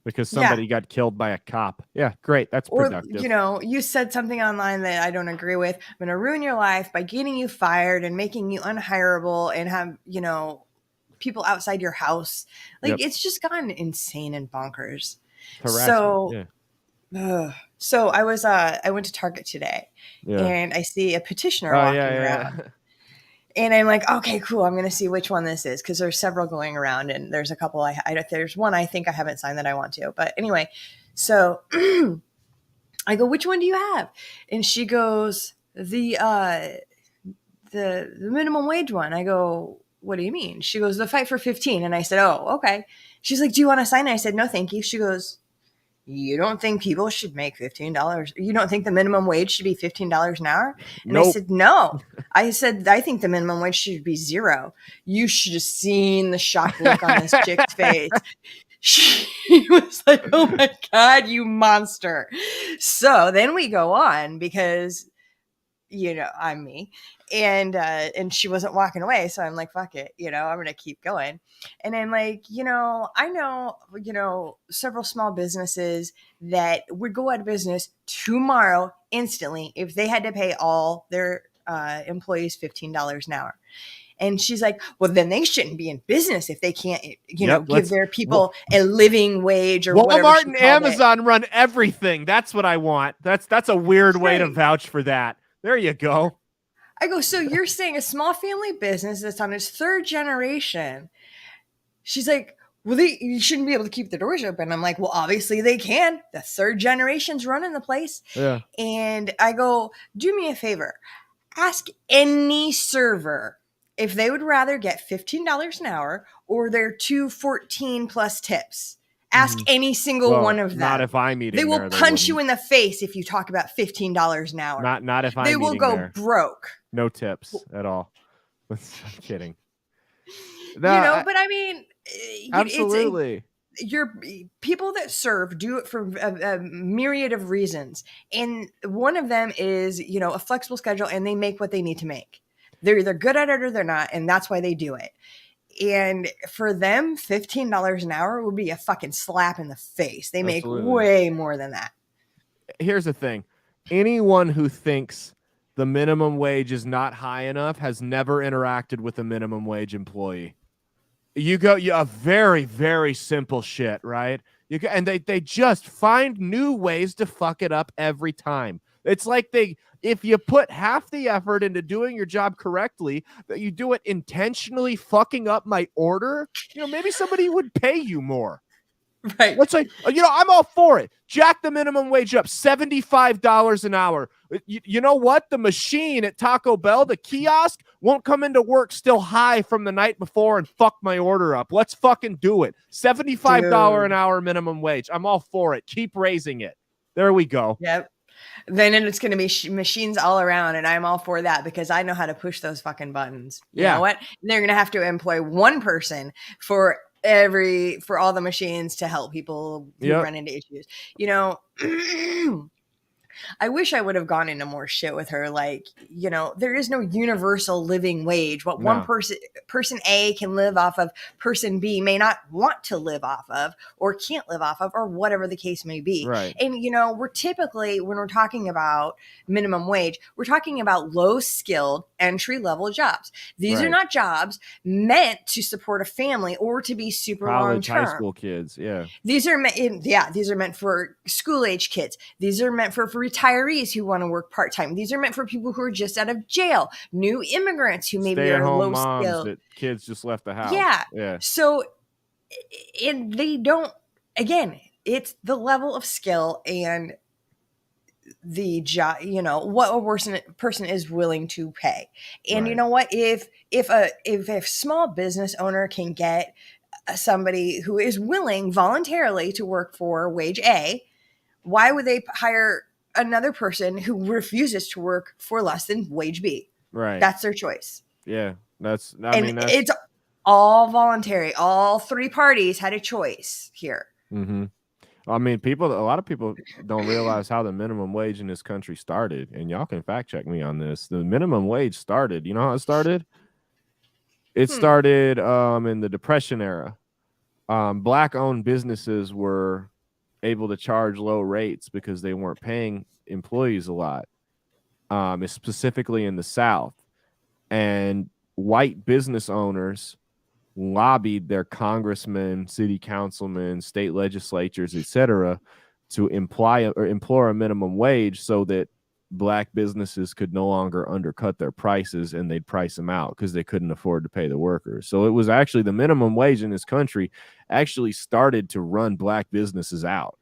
because somebody got killed by a cop. Yeah, great. That's productive. Or, you said something online that I don't agree with. I'm going to ruin your life by getting you fired and making you unhireable and have, people outside your house. It's just gotten insane and bonkers. Harassment. So I went to Target today and I see a petitioner walking around. And I'm like, okay, cool. I'm going to see which one this is, because there's several going around, and there's a couple. There's one I think I haven't signed that I want to. But anyway, so I go, which one do you have? And she goes, the minimum wage one. I go, what do you mean? She goes, the fight for 15. And I said, oh, okay. She's like, do you want to sign it? I said, no, thank you. She goes, you don't think people should make $15? You don't think the minimum wage should be $15 an hour? And I said, no. I said, I think the minimum wage should be $0. You should have seen the shocked look on this chick's face. She was like, oh my God, you monster. So then we go on because, I'm me. And she wasn't walking away. So I'm like, fuck it. I'm going to keep going. And I'm like, I know, several small businesses that would go out of business tomorrow instantly if they had to pay all their employees $15 an hour. And she's like, well, then they shouldn't be in business if they can't, give their people a living wage or whatever. Walmart and Amazon run everything. That's what I want. That's a weird way to vouch for that. There you go. I go, so you're saying a small family business that's on its third generation. She's like, well, you shouldn't be able to keep the doors open. I'm like, well, obviously they can. The third generation's running the place. Yeah. And I go, do me a favor. Ask any server if they would rather get $15 an hour or their 214 plus tips. Ask any single one of them. Not if I'm eating They will there, punch you in the face if you talk about $15 an hour. Not if I'm They will eating go there. broke. No tips at all. I'm kidding. No, but I mean, absolutely. Your people that serve do it for a myriad of reasons, and one of them is a flexible schedule, and they make what they need to make. They're either good at it or they're not, and that's why they do it. And for them, $15 an hour would be a fucking slap in the face. They make way more than that. Here's the thing. Anyone who thinks the minimum wage is not high enough has never interacted with a minimum wage employee. You a very, very simple shit, right? And they just find new ways to fuck it up every time. It's like if you put half the effort into doing your job correctly, that you do it intentionally fucking up my order, maybe somebody would pay you more. Right. Let's say, I'm all for it. Jack the minimum wage up, $75 an hour. You know what? The machine at Taco Bell, the kiosk, won't come into work still high from the night before and fuck my order up. Let's fucking do it. $75 an hour minimum wage. I'm all for it. Keep raising it. There we go. Yep. Then it's going to be machines all around, and I'm all for that because I know how to push those fucking buttons. You know what? They're going to have to employ one person for all the machines to help people who run into issues. I wish I would have gone into more shit with her. Like, there is no universal living wage. What one person A can live off of, person B may not want to live off of or can't live off of, or whatever the case may be. Right. And, we're typically, when we're talking about minimum wage, we're talking about low skilled entry level jobs. These are not jobs meant to support a family or to be super long-term. High school kids. Yeah. These are meant for school age kids. These are meant for retirees who want to work part-time. These are meant for people who are just out of jail, new immigrants who maybe are low skilled. That kids just left the house. Yeah. So, and they don't, again, it's the level of skill and the job, what a person is willing to pay. And you know what, if a small business owner can get somebody who is willing voluntarily to work for wage A, why would they hire another person who refuses to work for less than wage B? Right. That's their choice. Yeah. It's all voluntary. All three parties had a choice here. Mm-hmm. I mean, a lot of people don't realize how the minimum wage in this country started, and y'all can fact check me on this. The minimum wage started. You know how it started? It started in the Depression era. Black-owned businesses were able to charge low rates because they weren't paying employees a lot, specifically in the South. And white business owners lobbied their congressmen, city councilmen, state legislatures, etc., to implore a minimum wage so that black businesses could no longer undercut their prices, and they'd price them out because they couldn't afford to pay the workers. So it was actually the minimum wage in this country actually started to run black businesses out.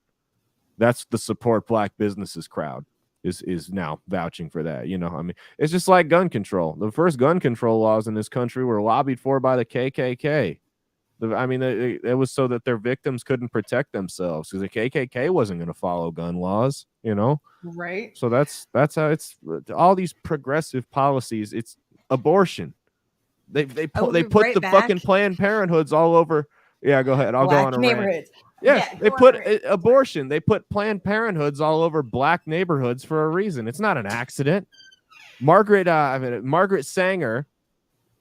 That's the support black businesses crowd is now vouching for that. I mean, it's just like gun control. The first gun control laws in this country were lobbied for by the KKK. It was so that their victims couldn't protect themselves because the KKK wasn't going to follow gun laws, Right. So that's how it's all these progressive policies. It's abortion. They put the fucking Planned Parenthoods all over. Yeah, go ahead. I'll go on a rant. Yeah, they put abortion. They put Planned Parenthoods all over black neighborhoods for a reason. It's not an accident. Margaret Sanger.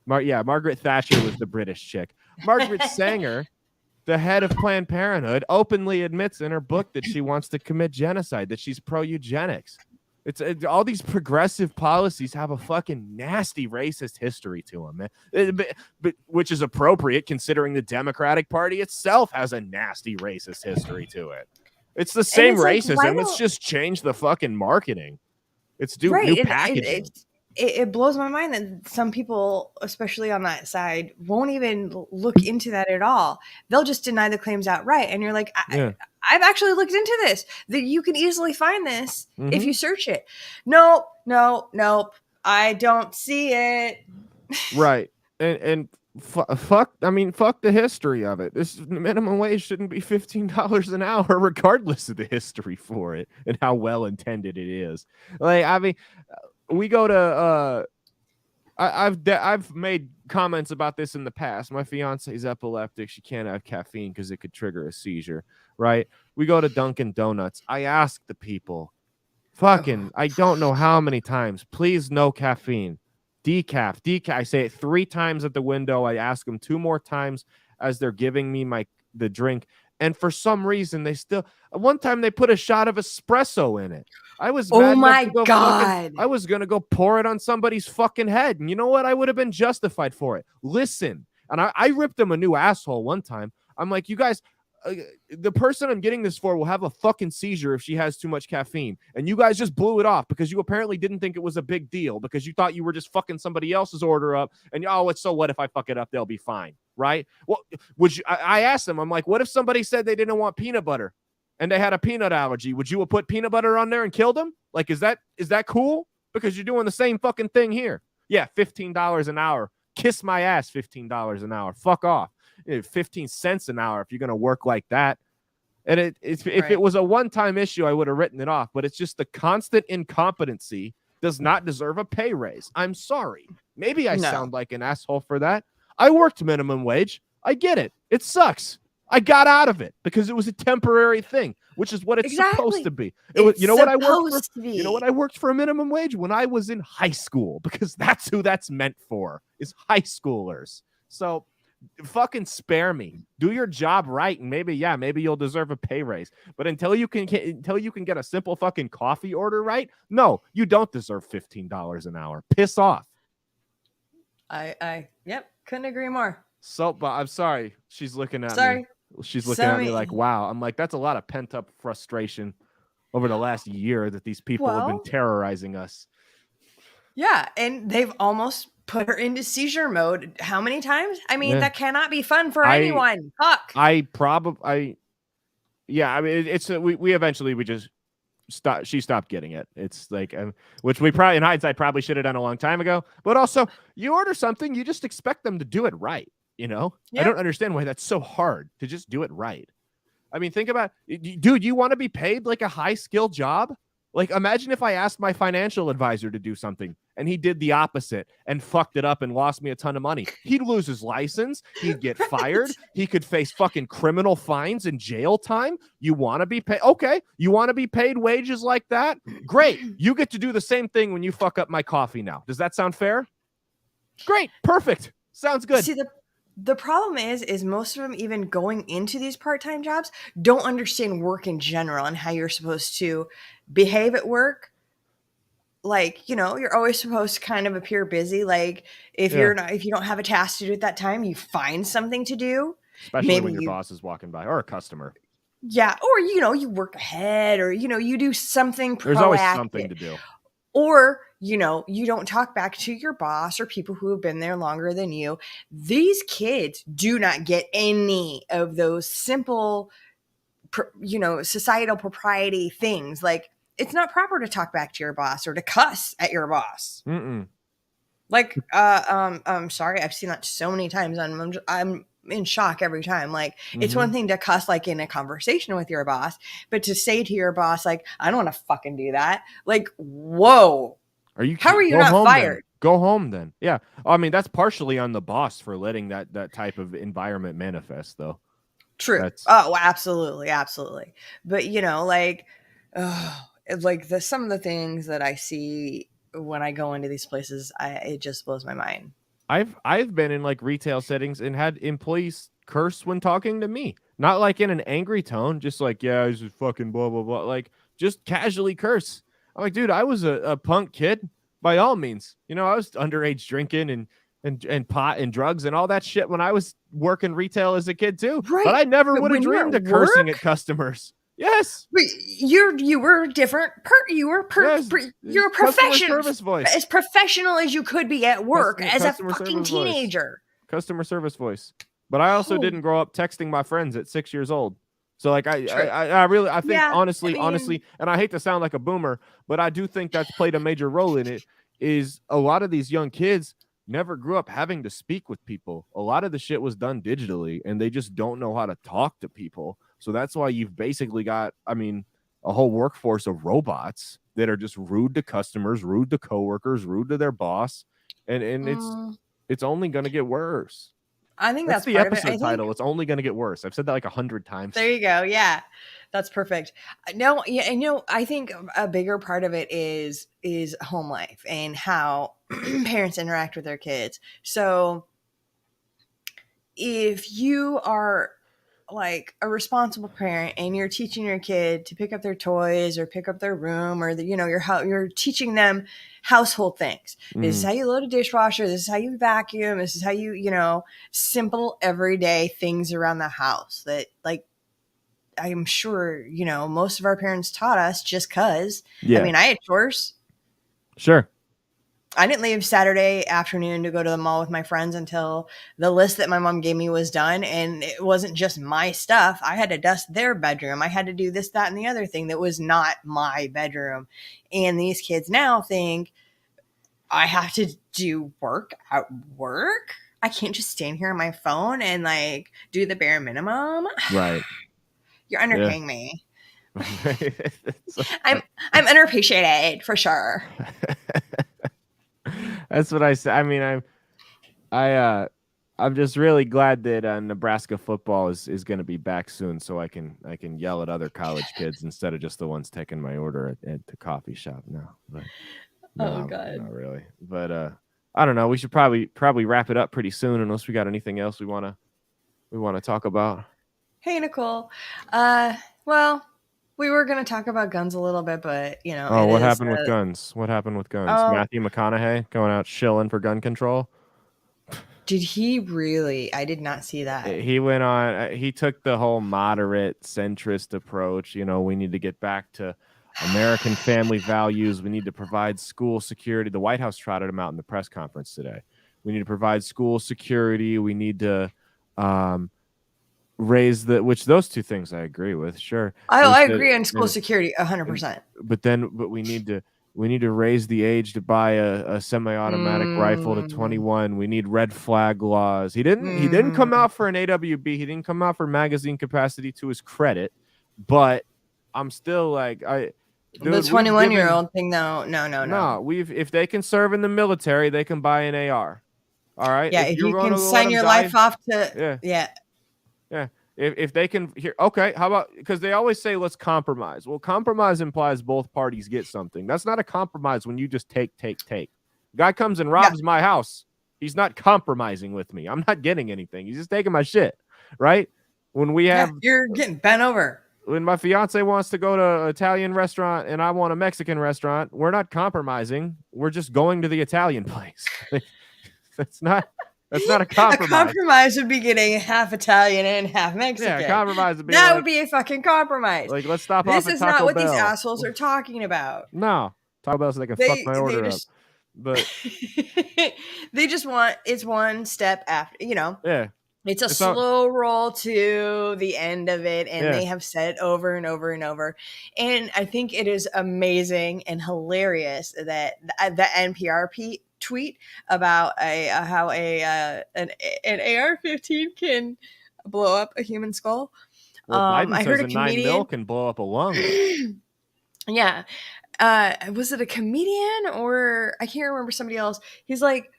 Margaret Thatcher was the British chick. Margaret Sanger, the head of Planned Parenthood, openly admits in her book that she wants to commit genocide, that she's pro-eugenics. It's all these progressive policies have a fucking nasty racist history to them, man. But which is appropriate considering the Democratic Party itself has a nasty racist history to it. It's the same racism. It's just change the fucking marketing. It's new packaging. It blows my mind that some people, especially on that side, won't even look into that at all. They'll just deny the claims outright. And you're like, I've actually looked into this. That you can easily find this if you search it. Nope. I don't see it. Right. and fuck the history of it. This minimum wage shouldn't be $15 an hour regardless of the history for it and how well intended it is. Like, I mean, we go to I've made comments about this in the past. My fiance's epileptic. She can't have caffeine because it could trigger a seizure, right? We go to Dunkin' Donuts. I ask the people, I don't know how many times, please, no caffeine. Decaf. I say it 3 times at the window. I ask them 2 more times as they're giving me the drink. And for some reason, one time they put a shot of espresso in it. I was mad enough to go God. I was going to go pour it on somebody's fucking head. And you know what? I would have been justified for it. Listen. And I ripped them a new asshole one time. I'm like, you guys, the person I'm getting this for will have a fucking seizure if she has too much caffeine. And you guys just blew it off because you apparently didn't think it was a big deal because you thought you were just fucking somebody else's order up. And it's so what if I fuck it up? They'll be fine. Right? Well, I asked them, I'm like, what if somebody said they didn't want peanut butter and they had a peanut allergy? Would you have put peanut butter on there and killed them? Like, is that cool? Because you're doing the same fucking thing here. Yeah, $15 an hour. Kiss my ass, $15 an hour. Fuck off. 15 cents an hour if you're going to work like that. And if it was a one-time issue, I would have written it off. But it's just the constant incompetency does not deserve a pay raise. I'm sorry. Maybe I sound like an asshole for that. I worked minimum wage. I get it. It sucks. I got out of it because it was a temporary thing, which is what it's supposed to be. It was, you know what I worked for? You know what I worked for a minimum wage when I was in high school, because that's who that's meant for, is high schoolers. So fucking spare me. Do your job right, and maybe you'll deserve a pay raise. But until you can get a simple fucking coffee order right, no, you don't deserve $15 an hour. Piss off. Yep, couldn't agree more. So, but I'm sorry. She's looking at me. She's looking at me like, wow. I'm like, that's a lot of pent up frustration over the last year that these people have been terrorizing us. Yeah, and they've almost put her into seizure mode. How many times? I mean, that cannot be fun for anyone. Fuck. I mean, it's we eventually just stopped. She stopped getting it. It's like, which we probably in hindsight probably should have done a long time ago. But also, you order something, you just expect them to do it right. You know, I don't understand why that's so hard to just do it right. I mean, think about it. Dude, you want to be paid like a high skill job? Like, imagine if I asked my financial advisor to do something and he did the opposite and fucked it up and lost me a ton of money. He'd lose his license. He'd get fired. He could face fucking criminal fines and jail time. You want to be paid? Okay. You want to be paid wages like that? Great. You get to do the same thing when you fuck up my coffee now. Does that sound fair? Great. Perfect. Sounds good. See, the problem is most of them, even going into these part-time jobs, don't understand work in general and how you're supposed to behave at work. Like, you know, you're always supposed to kind of appear busy. Like, if you don't have a task to do at that time, you find something to do. Especially when your boss is walking by or a customer. Yeah. Or, you know, you work ahead, or, you know, you do something proactive. There's always something to do. Or, you know, you don't talk back to your boss or people who have been there longer than you. These kids do not get any of those simple, you know, societal propriety things. Like, it's not proper to talk back to your boss or to cuss at your boss. Mm-mm. Like, I'm sorry, I've seen that so many times. I'm in shock every time. Like, it's one thing to cuss like in a conversation with your boss, but to say to your boss, like, I don't want to fucking do that. Like, whoa. How are you not fired? Then. Go home then. Yeah. I mean, that's partially on the boss for letting that type of environment manifest, though. True. Oh, absolutely. Absolutely. But, you know, like, some of the things that I see when I go into these places, it just blows my mind. I've been in like retail settings and had employees curse when talking to me, not like in an angry tone, just like, yeah, he's just fucking blah, blah, blah. Like, just casually curse. I'm like, dude, I was a punk kid by all means. You know, I was underage drinking and pot and drugs and all that shit when I was working retail as a kid too. Right. But I never would have dreamed of cursing at customers. Yes. But you were different. You were you're a professional voice. As professional as you could be at work as a fucking teenager. Customer service voice. But I also didn't grow up texting my friends at 6 years old. So like I think honestly, and I hate to sound like a boomer, but I do think that's played a major role in it. Is a lot of these young kids, never grew up having to speak with people. A lot of the shit was done digitally, and they just don't know how to talk to people. So that's why you've basically got, I mean, a whole workforce of robots that are just rude to customers, rude to coworkers, rude to their boss, and it's only going to get worse. I think that's the part episode of it. Title. It's only going to get worse. I've said that like 100 times. There you go. Yeah, that's perfect. No, yeah, I think a bigger part of it is home life and how parents interact with their kids. So if you are like a responsible parent and you're teaching your kid to pick up their toys or pick up their room, or you're teaching them household things. This is how you load a dishwasher. This is how you vacuum. This is how you simple everyday things around the house that, like, I'm sure, most of our parents taught us just cause. I mean, I had chores. Sure. I didn't leave Saturday afternoon to go to the mall with my friends until the list that my mom gave me was done. And it wasn't just my stuff. I had to dust their bedroom. I had to do this, that, and the other thing that was not my bedroom. And these kids now think I have to do work at work. I can't just stand here on my phone and like do the bare minimum. Right. You're underpaying me. I'm underappreciated for sure. That's what I said. I mean, I'm just really glad that Nebraska football is going to be back soon, so I can yell at other college kids instead of just the ones taking my order at the coffee shop now. But no, God, not really. But I don't know. We should probably wrap it up pretty soon, unless we got anything else we want to talk about. Hey, Nicole. Well, we were going to talk about guns a little bit, but what happened with guns? What happened with guns? Matthew McConaughey going out shilling for gun control. Did he really? I did not see that. He went on. He took the whole moderate centrist approach. We need to get back to American family values. We need to provide school security. The White House trotted him out in the press conference today. We need to provide school security. We need to raise which those two things I agree with. Sure. I agree on school security 100%. But we need to raise the age to buy a semi-automatic rifle to 21. We need red flag laws. He didn't come out for an AWB. He didn't come out for magazine capacity, to his credit. But I'm still like, the 21-year-old thing though. No. If they can serve in the military, they can buy an AR. All right. Yeah. If you can sign your life off to yeah. If they can okay, how about, because they always say let's compromise. Well, compromise implies both parties get something. That's not a compromise when you just take. Guy comes and robs my house. He's not compromising with me. I'm not getting anything. He's just taking my shit, right? When we have you're getting bent over. When my fiance wants to go to an Italian restaurant and I want a Mexican restaurant, we're not compromising. We're just going to the Italian place. That's not a compromise. A compromise would be getting half Italian and half Mexican. Yeah, compromise would be would be a fucking compromise. Like, let's stop off at Taco Bell. This is not what these assholes are talking about. No. Taco Bell so they can fuck my order up. But they just want, it's one step after, Yeah. It's a slow roll to the end of it, and they have said it over and over and over. And I think it is amazing and hilarious that the NPR tweet about how an AR-15 can blow up a human skull. Well, Biden I heard a comedian 9 mil can blow up a lung. Yeah. Was it a comedian or I can't remember, somebody else? He's like,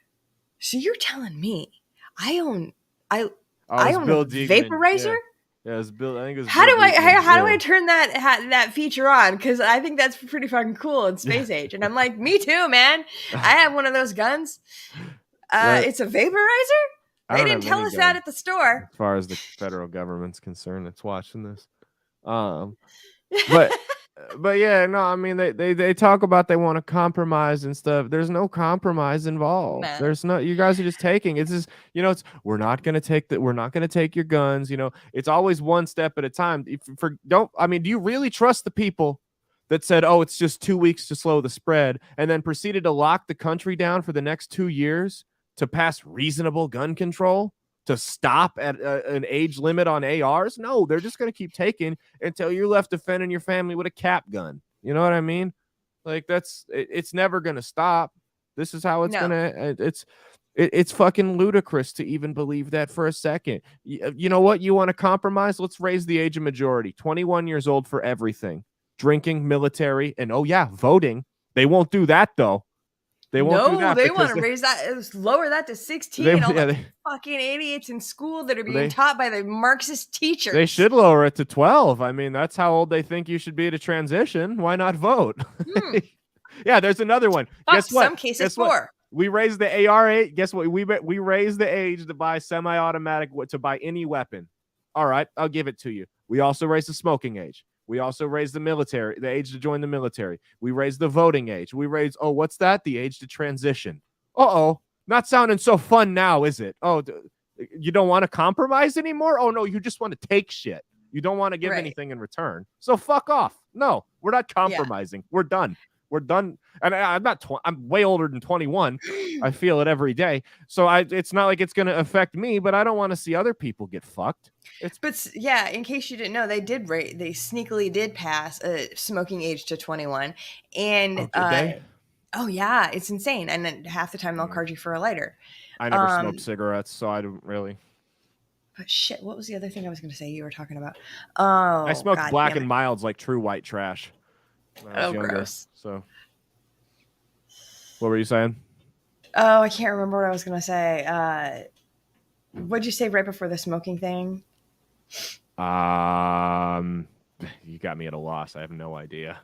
so you're telling me I own a vaporizer? Yeah, it was Bill. I think it was. How do I turn that feature on? Because I think that's pretty fucking cool in space age. And I'm like, me too, man. I have one of those guns. It's a vaporizer. They didn't tell us that at the store. As far as the federal government's concerned, that's watching this. But yeah, no, I mean they talk about they want to compromise and stuff. There's no compromise involved. Nah. There's no. You guys are just taking. It's just we're not gonna take that. We're not gonna take your guns. It's always one step at a time. Do you really trust the people that said, oh, it's just 2 weeks to slow the spread, and then proceeded to lock the country down for the next 2 years to pass reasonable gun control? To stop at an age limit on ARs? No, they're just going to keep taking until you're left defending your family with a cap gun. You know what I mean? Like it's never going to stop. This is how it's going to, It's fucking ludicrous to even believe that for a second. You know what? You want to compromise? Let's raise the age of majority. 21 years old for everything. Drinking, military, and oh yeah, voting. They won't do that though. They won't do that. They want to raise that, lower that to 16. All the fucking idiots in school that are being taught by the Marxist teachers. They should lower it to 12. I mean, that's how old they think you should be to transition. Why not vote? Yeah, there's another one. Guess what? Some cases 4. We raised the AR age. Guess what? We raised the age to buy semi-automatic, to buy any weapon. All right, I'll give it to you. We also raised the smoking age. We also raised the age to join the military. We raised the voting age. We raised, what's that? The age to transition. Not sounding so fun now, is it? Oh, you don't want to compromise anymore? Oh, no, you just want to take shit. You don't want to give anything in return. So fuck off. No, we're not compromising. Yeah. We're done. We're done. And I'm way older than 21. I feel it every day. So it's not like it's going to affect me, but I don't want to see other people get fucked. But yeah, in case you didn't know, they sneakily did pass a smoking age to 21. And oh yeah, it's insane. And then half the time they'll charge you for a lighter. I never smoked cigarettes, so I don't really. But shit, what was the other thing I was going to say you were talking about? I smoked black and milds like true white trash. Gross. So, what were you saying? Oh, I can't remember what I was going to say. What'd you say right before the smoking thing? You got me at a loss. I have no idea.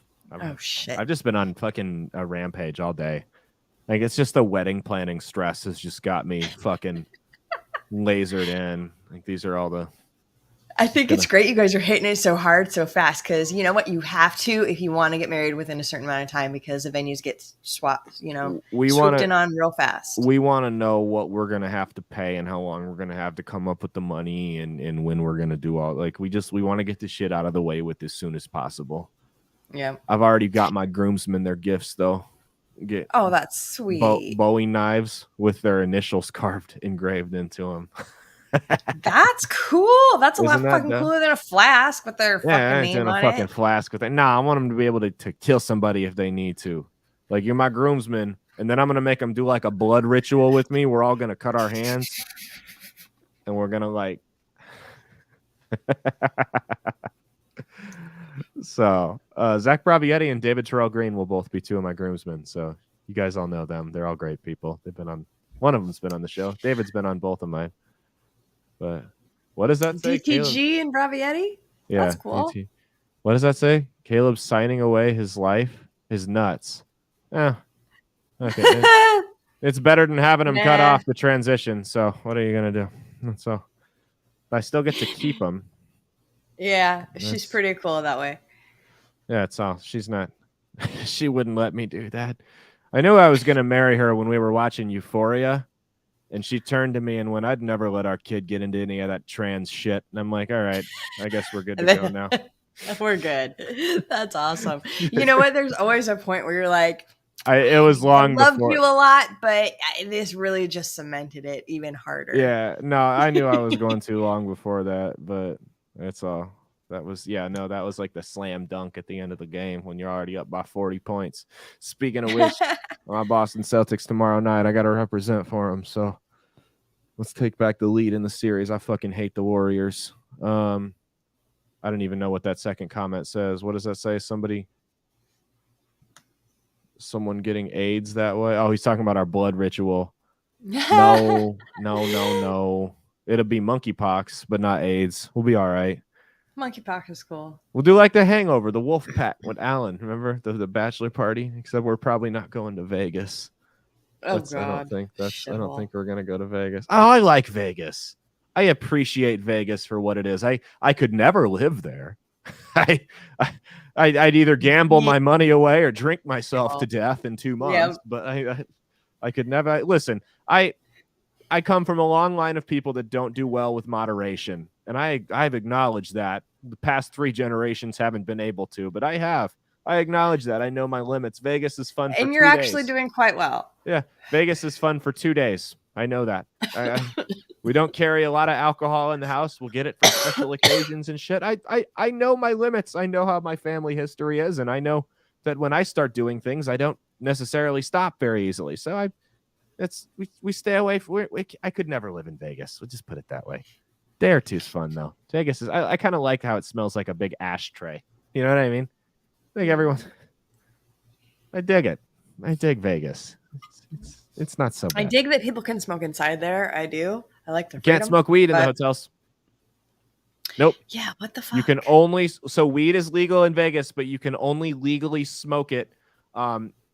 Shit. I've just been on fucking a rampage all day. Like, it's just the wedding planning stress has just got me fucking lasered in. Like, these are all the... I think it's great you guys are hitting it so hard so fast, because you know what? You have to if you want to get married within a certain amount of time, because the venues get swooped in on real fast. We want to know what we're going to have to pay and how long we're going to have to come up with the money and when we're going to do all. Like, we want to get this shit out of the way with as soon as possible. Yeah. I've already got my groomsmen their gifts, though. That's sweet. Bowie knives with their initials engraved into them. That's cool. That's a lot fucking cooler than a flask with their fucking name on it. Fucking flask with it. Nah, I want them to be able to kill somebody if they need to. Like, you're my groomsman, and then I'm gonna make them do like a blood ritual with me. We're all gonna cut our hands, and we're gonna like. So, Zach Bravietti and David Terrell Green will both be two of my groomsmen. So you guys all know them. They're all great people. They've been on. One of them's been on the show. David's been on both of mine. But what does that say? DTG and Bravietti? Yeah. That's cool. What does that say? Caleb's signing away his life, his nuts. Okay. It's better than having him cut off the transition. So what are you going to do? So I still get to keep him. Yeah. She's pretty cool that way. Yeah, it's all. She's not. She wouldn't let me do that. I knew I was going to marry her when we were watching Euphoria. And she turned to me and went, I'd never let our kid get into any of that trans shit. And I'm like, all right, I guess we're good to go now. We're good. That's awesome. You know what? There's always a point where you're like, it was long I loved you a lot, but this really just cemented it even harder. Yeah, no, I knew I was going too long before that, but that's all. That was like the slam dunk at the end of the game when you're already up by 40 points. Speaking of which, my Boston Celtics tomorrow night, I got to represent for them. So let's take back the lead in the series. I fucking hate the Warriors. I don't even know what that second comment says. What does that say? Someone getting AIDS that way? Oh, he's talking about our blood ritual. No. It'll be monkeypox, but not AIDS. We'll be all right. Monkeypox is cool. We'll do like the Hangover, the Wolf Pack with Alan. Remember the bachelor party? Except we're probably not going to Vegas. Oh God! I don't think we're gonna go to Vegas. Oh, I like Vegas. I appreciate Vegas for what it is. I could never live there. I'd either gamble my money away or drink myself to death in 2 months. Yeah. But I could never listen. I come from a long line of people that don't do well with moderation. And I've acknowledged that. The past 3 generations haven't been able to, but I have. I acknowledge that. I know my limits. Vegas is fun for 2 days. And you're actually doing quite well. Yeah. Vegas is fun for 2 days. I know that. We don't carry a lot of alcohol in the house. We'll get it for special occasions and shit. I know my limits. I know how my family history is. And I know that when I start doing things, I don't necessarily stop very easily. So we stay away from. I could never live in Vegas. We'll just put it that way. Day or two's fun though. Vegas is. I kind of like how it smells like a big ashtray. You know what I mean? Like everyone. I dig it. I dig Vegas. It's not so bad. I dig that people can smoke inside there. I do. I like the freedom. Can't smoke weed in the hotels. Nope. Yeah, what the fuck? You can only weed is legal in Vegas, but you can only legally smoke it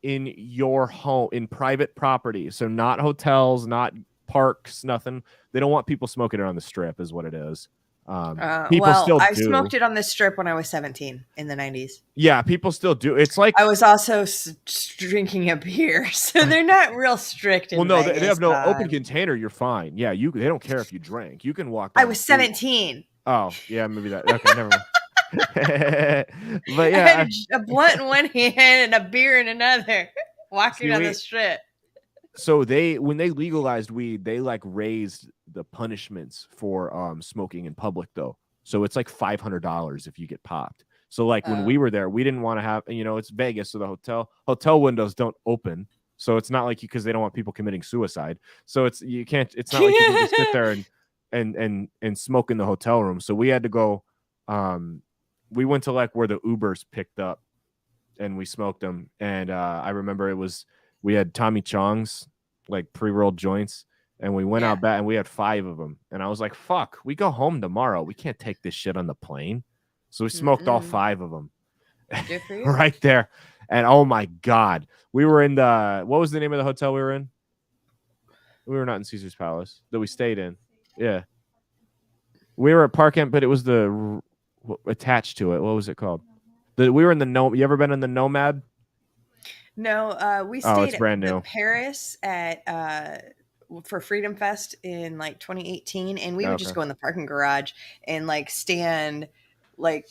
in your home, in private property. So not hotels, not parks, nothing. They don't want people smoking it on the strip, is what it is. People still do. I smoked it on the strip when I was 17 in the 90s. Yeah, people still do. It's like I was also drinking a beer, so they're not real strict. Well, no, they have no open container. You're fine. Yeah, they don't care if you drank. You can walk. I was 17. Oh, yeah, maybe that. Okay, never mind. But yeah, I had a blunt in one hand and a beer in another, walking on the strip. So when they legalized weed, they like raised the punishments for smoking in public though. So it's like $500 if you get popped. So like when we were there, we didn't want to have, it's Vegas, so the hotel windows don't open. So it's not like because they don't want people committing suicide. So it's not like you can just sit there and smoke in the hotel room. So we had to go. We went to like where the Ubers picked up, and we smoked them. And I remember we had Tommy Chong's like pre-rolled joints, and we went out back and we had 5 of them. And I was like, fuck, we go home tomorrow. We can't take this shit on the plane. So we smoked all 5 of them right there. And oh my God, we were in what was the name of the hotel we were in? We were not in Caesar's Palace that we stayed in. Yeah. We were at Park End, but it was attached to it. What was it called? We were in the Nomad. You ever been in the Nomad? No, we stayed at Paris for Freedom Fest in like 2018, and we would just go in the parking garage and like stand like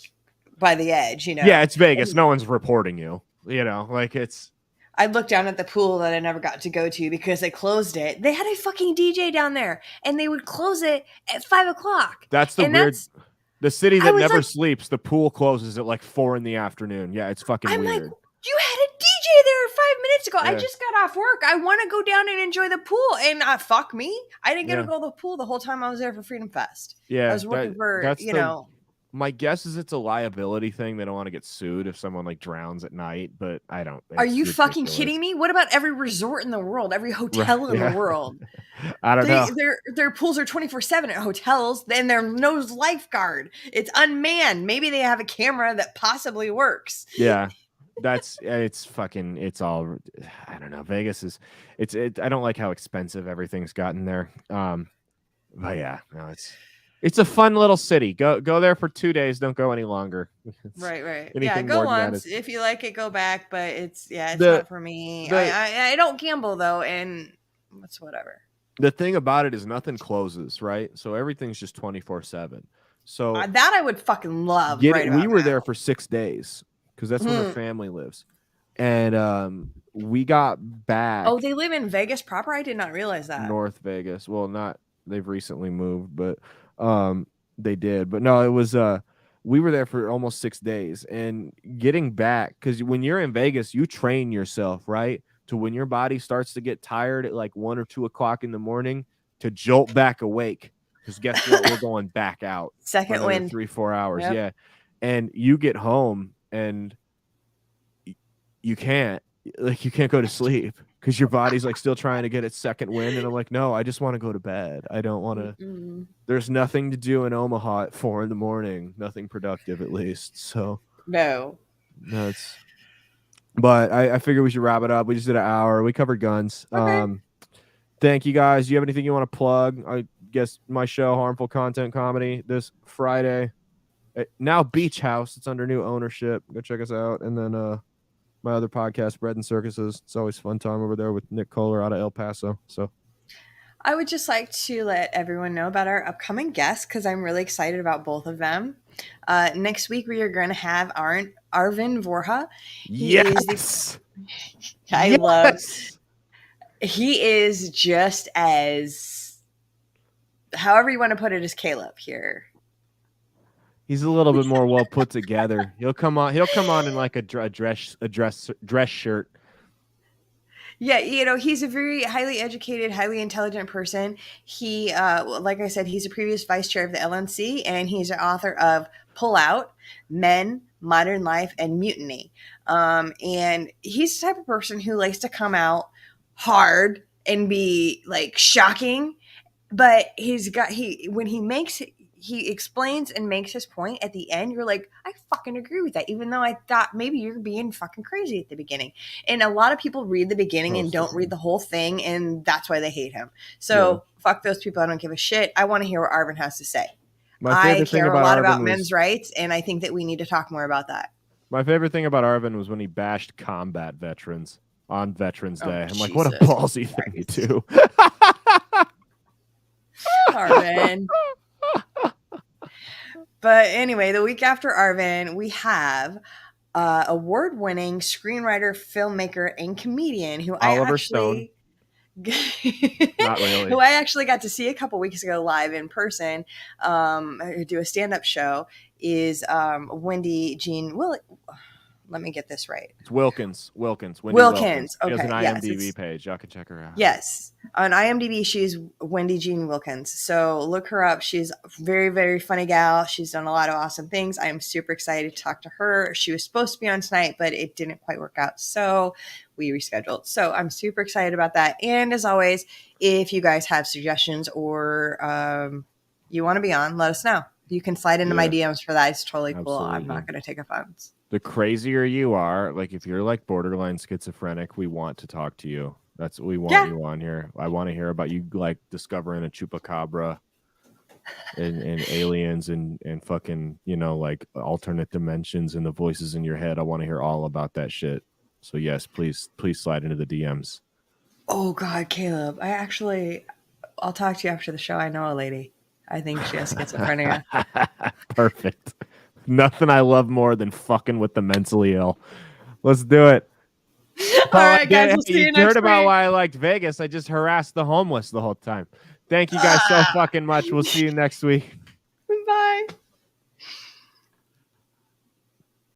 by the edge, Yeah, it's Vegas. No one's reporting you. Like it's. I looked down at the pool that I never got to go to because they closed it. They had a fucking DJ down there, and they would close it at 5:00. That's the weird. The city that never sleeps. The pool closes at like 4 PM. Yeah, it's fucking weird. Like, you had a DJ there 5 minutes ago. Yeah. I just got off work. I want to go down and enjoy the pool. And fuck me, I didn't get to go to the pool the whole time I was there for Freedom Fest. Yeah, I was working for My guess is it's a liability thing. They don't want to get sued if someone like drowns at night, but I don't. Are you fucking kidding me? What about every resort in the world, every hotel in the world? I don't know. Their pools are 24/7 at hotels, and there's no lifeguard. It's unmanned. Maybe they have a camera that possibly works. Yeah. It's all, I don't know. Vegas is, I don't like how expensive everything's gotten there. But yeah, no, it's a fun little city. Go there for 2 days. Don't go any longer. Right. Yeah, go once. If you like it, go back. But it's not for me. I don't gamble though, and it's whatever. The thing about it is nothing closes, right? So everything's just 24/7. So that I would fucking love. We were there for 6 days because that's where her family lives, and we got back. Oh, they live in Vegas proper? I did not realize that. North Vegas. Well, not. They've recently moved, but they did. But no, it was we were there for almost 6 days, and getting back, because when you're in Vegas, you train yourself, right? To when your body starts to get tired at like 1 or 2 o'clock in the morning to jolt back awake. Because guess what? We're going back out. Second wind. 3-4 hours. Yep. Yeah. And you get home and you can't go to sleep because your body's like still trying to get its second wind. And I'm like, no, I just want to go to bed. I don't want to. Mm-hmm. There's nothing to do in Omaha at 4 a.m. Nothing productive, at least. So no, it's. But I figure we should wrap it up. We just did an hour. We covered guns. Okay. Thank you guys. Do you have anything you want to plug? I guess my show, Harmful Content Comedy, this Friday. Now Beach House. It's under new ownership. Go check us out. And then my other podcast, Bread and Circuses. It's always fun time over there with Nick Kohler out of El Paso. So I would just like to let everyone know about our upcoming guests because I'm really excited about both of them. Next week, we are going to have Arvind Vorja. Yes. He is just as, however you want to put it, as Caleb here. He's a little bit more well put together. He'll come on in like a dress shirt. Yeah, he's a very highly educated, highly intelligent person. He, like I said, he's a previous vice chair of the LNC, and he's an author of Pull Out, Men, Modern Life, and Mutiny. And he's the type of person who likes to come out hard and be like shocking, but when he explains and makes his point at the end, you're like, I fucking agree with that, even though I thought maybe you're being fucking crazy at the beginning. And a lot of people read the beginning and don't read the whole thing, and that's why they hate him. So fuck those people. I don't give a shit. I want to hear what Arvind has to say. I care a lot about men's rights, and I think that we need to talk more about that. My favorite thing about Arvind was when he bashed combat veterans on Veterans Day. I'm like, what a ballsy thing to do. Arvind. But anyway, the week after Arvind, we have award-winning screenwriter, filmmaker, and comedian who Oliver Stone. Not really. Who I actually got to see a couple weeks ago live in person, do a stand-up show, is Wendy Jean let me get this right. It's Wilkins. Wilkins. Okay. She has an IMDb page. Y'all can check her out. Yes. On IMDb, she's Wendy Jean Wilkins. So look her up. She's a very, very funny gal. She's done a lot of awesome things. I am super excited to talk to her. She was supposed to be on tonight, but it didn't quite work out. So we rescheduled. So I'm super excited about that. And as always, if you guys have suggestions or you want to be on, let us know. You can slide into my DMs for that. It's totally cool. I'm not going to take offense. The crazier you are, like if you're like borderline schizophrenic, we want to talk to you. That's what we want you on here. I want to hear about you like discovering a chupacabra and aliens and fucking, like alternate dimensions and the voices in your head. I want to hear all about that shit. So yes, please slide into the DMs. Oh God, Caleb. I'll talk to you after the show. I know a lady. I think she has schizophrenia. Perfect. Nothing I love more than fucking with the mentally ill. Let's do it. All right, guys. We'll see you next week. You heard about why I liked Vegas. I just harassed the homeless the whole time. Thank you guys so fucking much. We'll see you next week. Bye.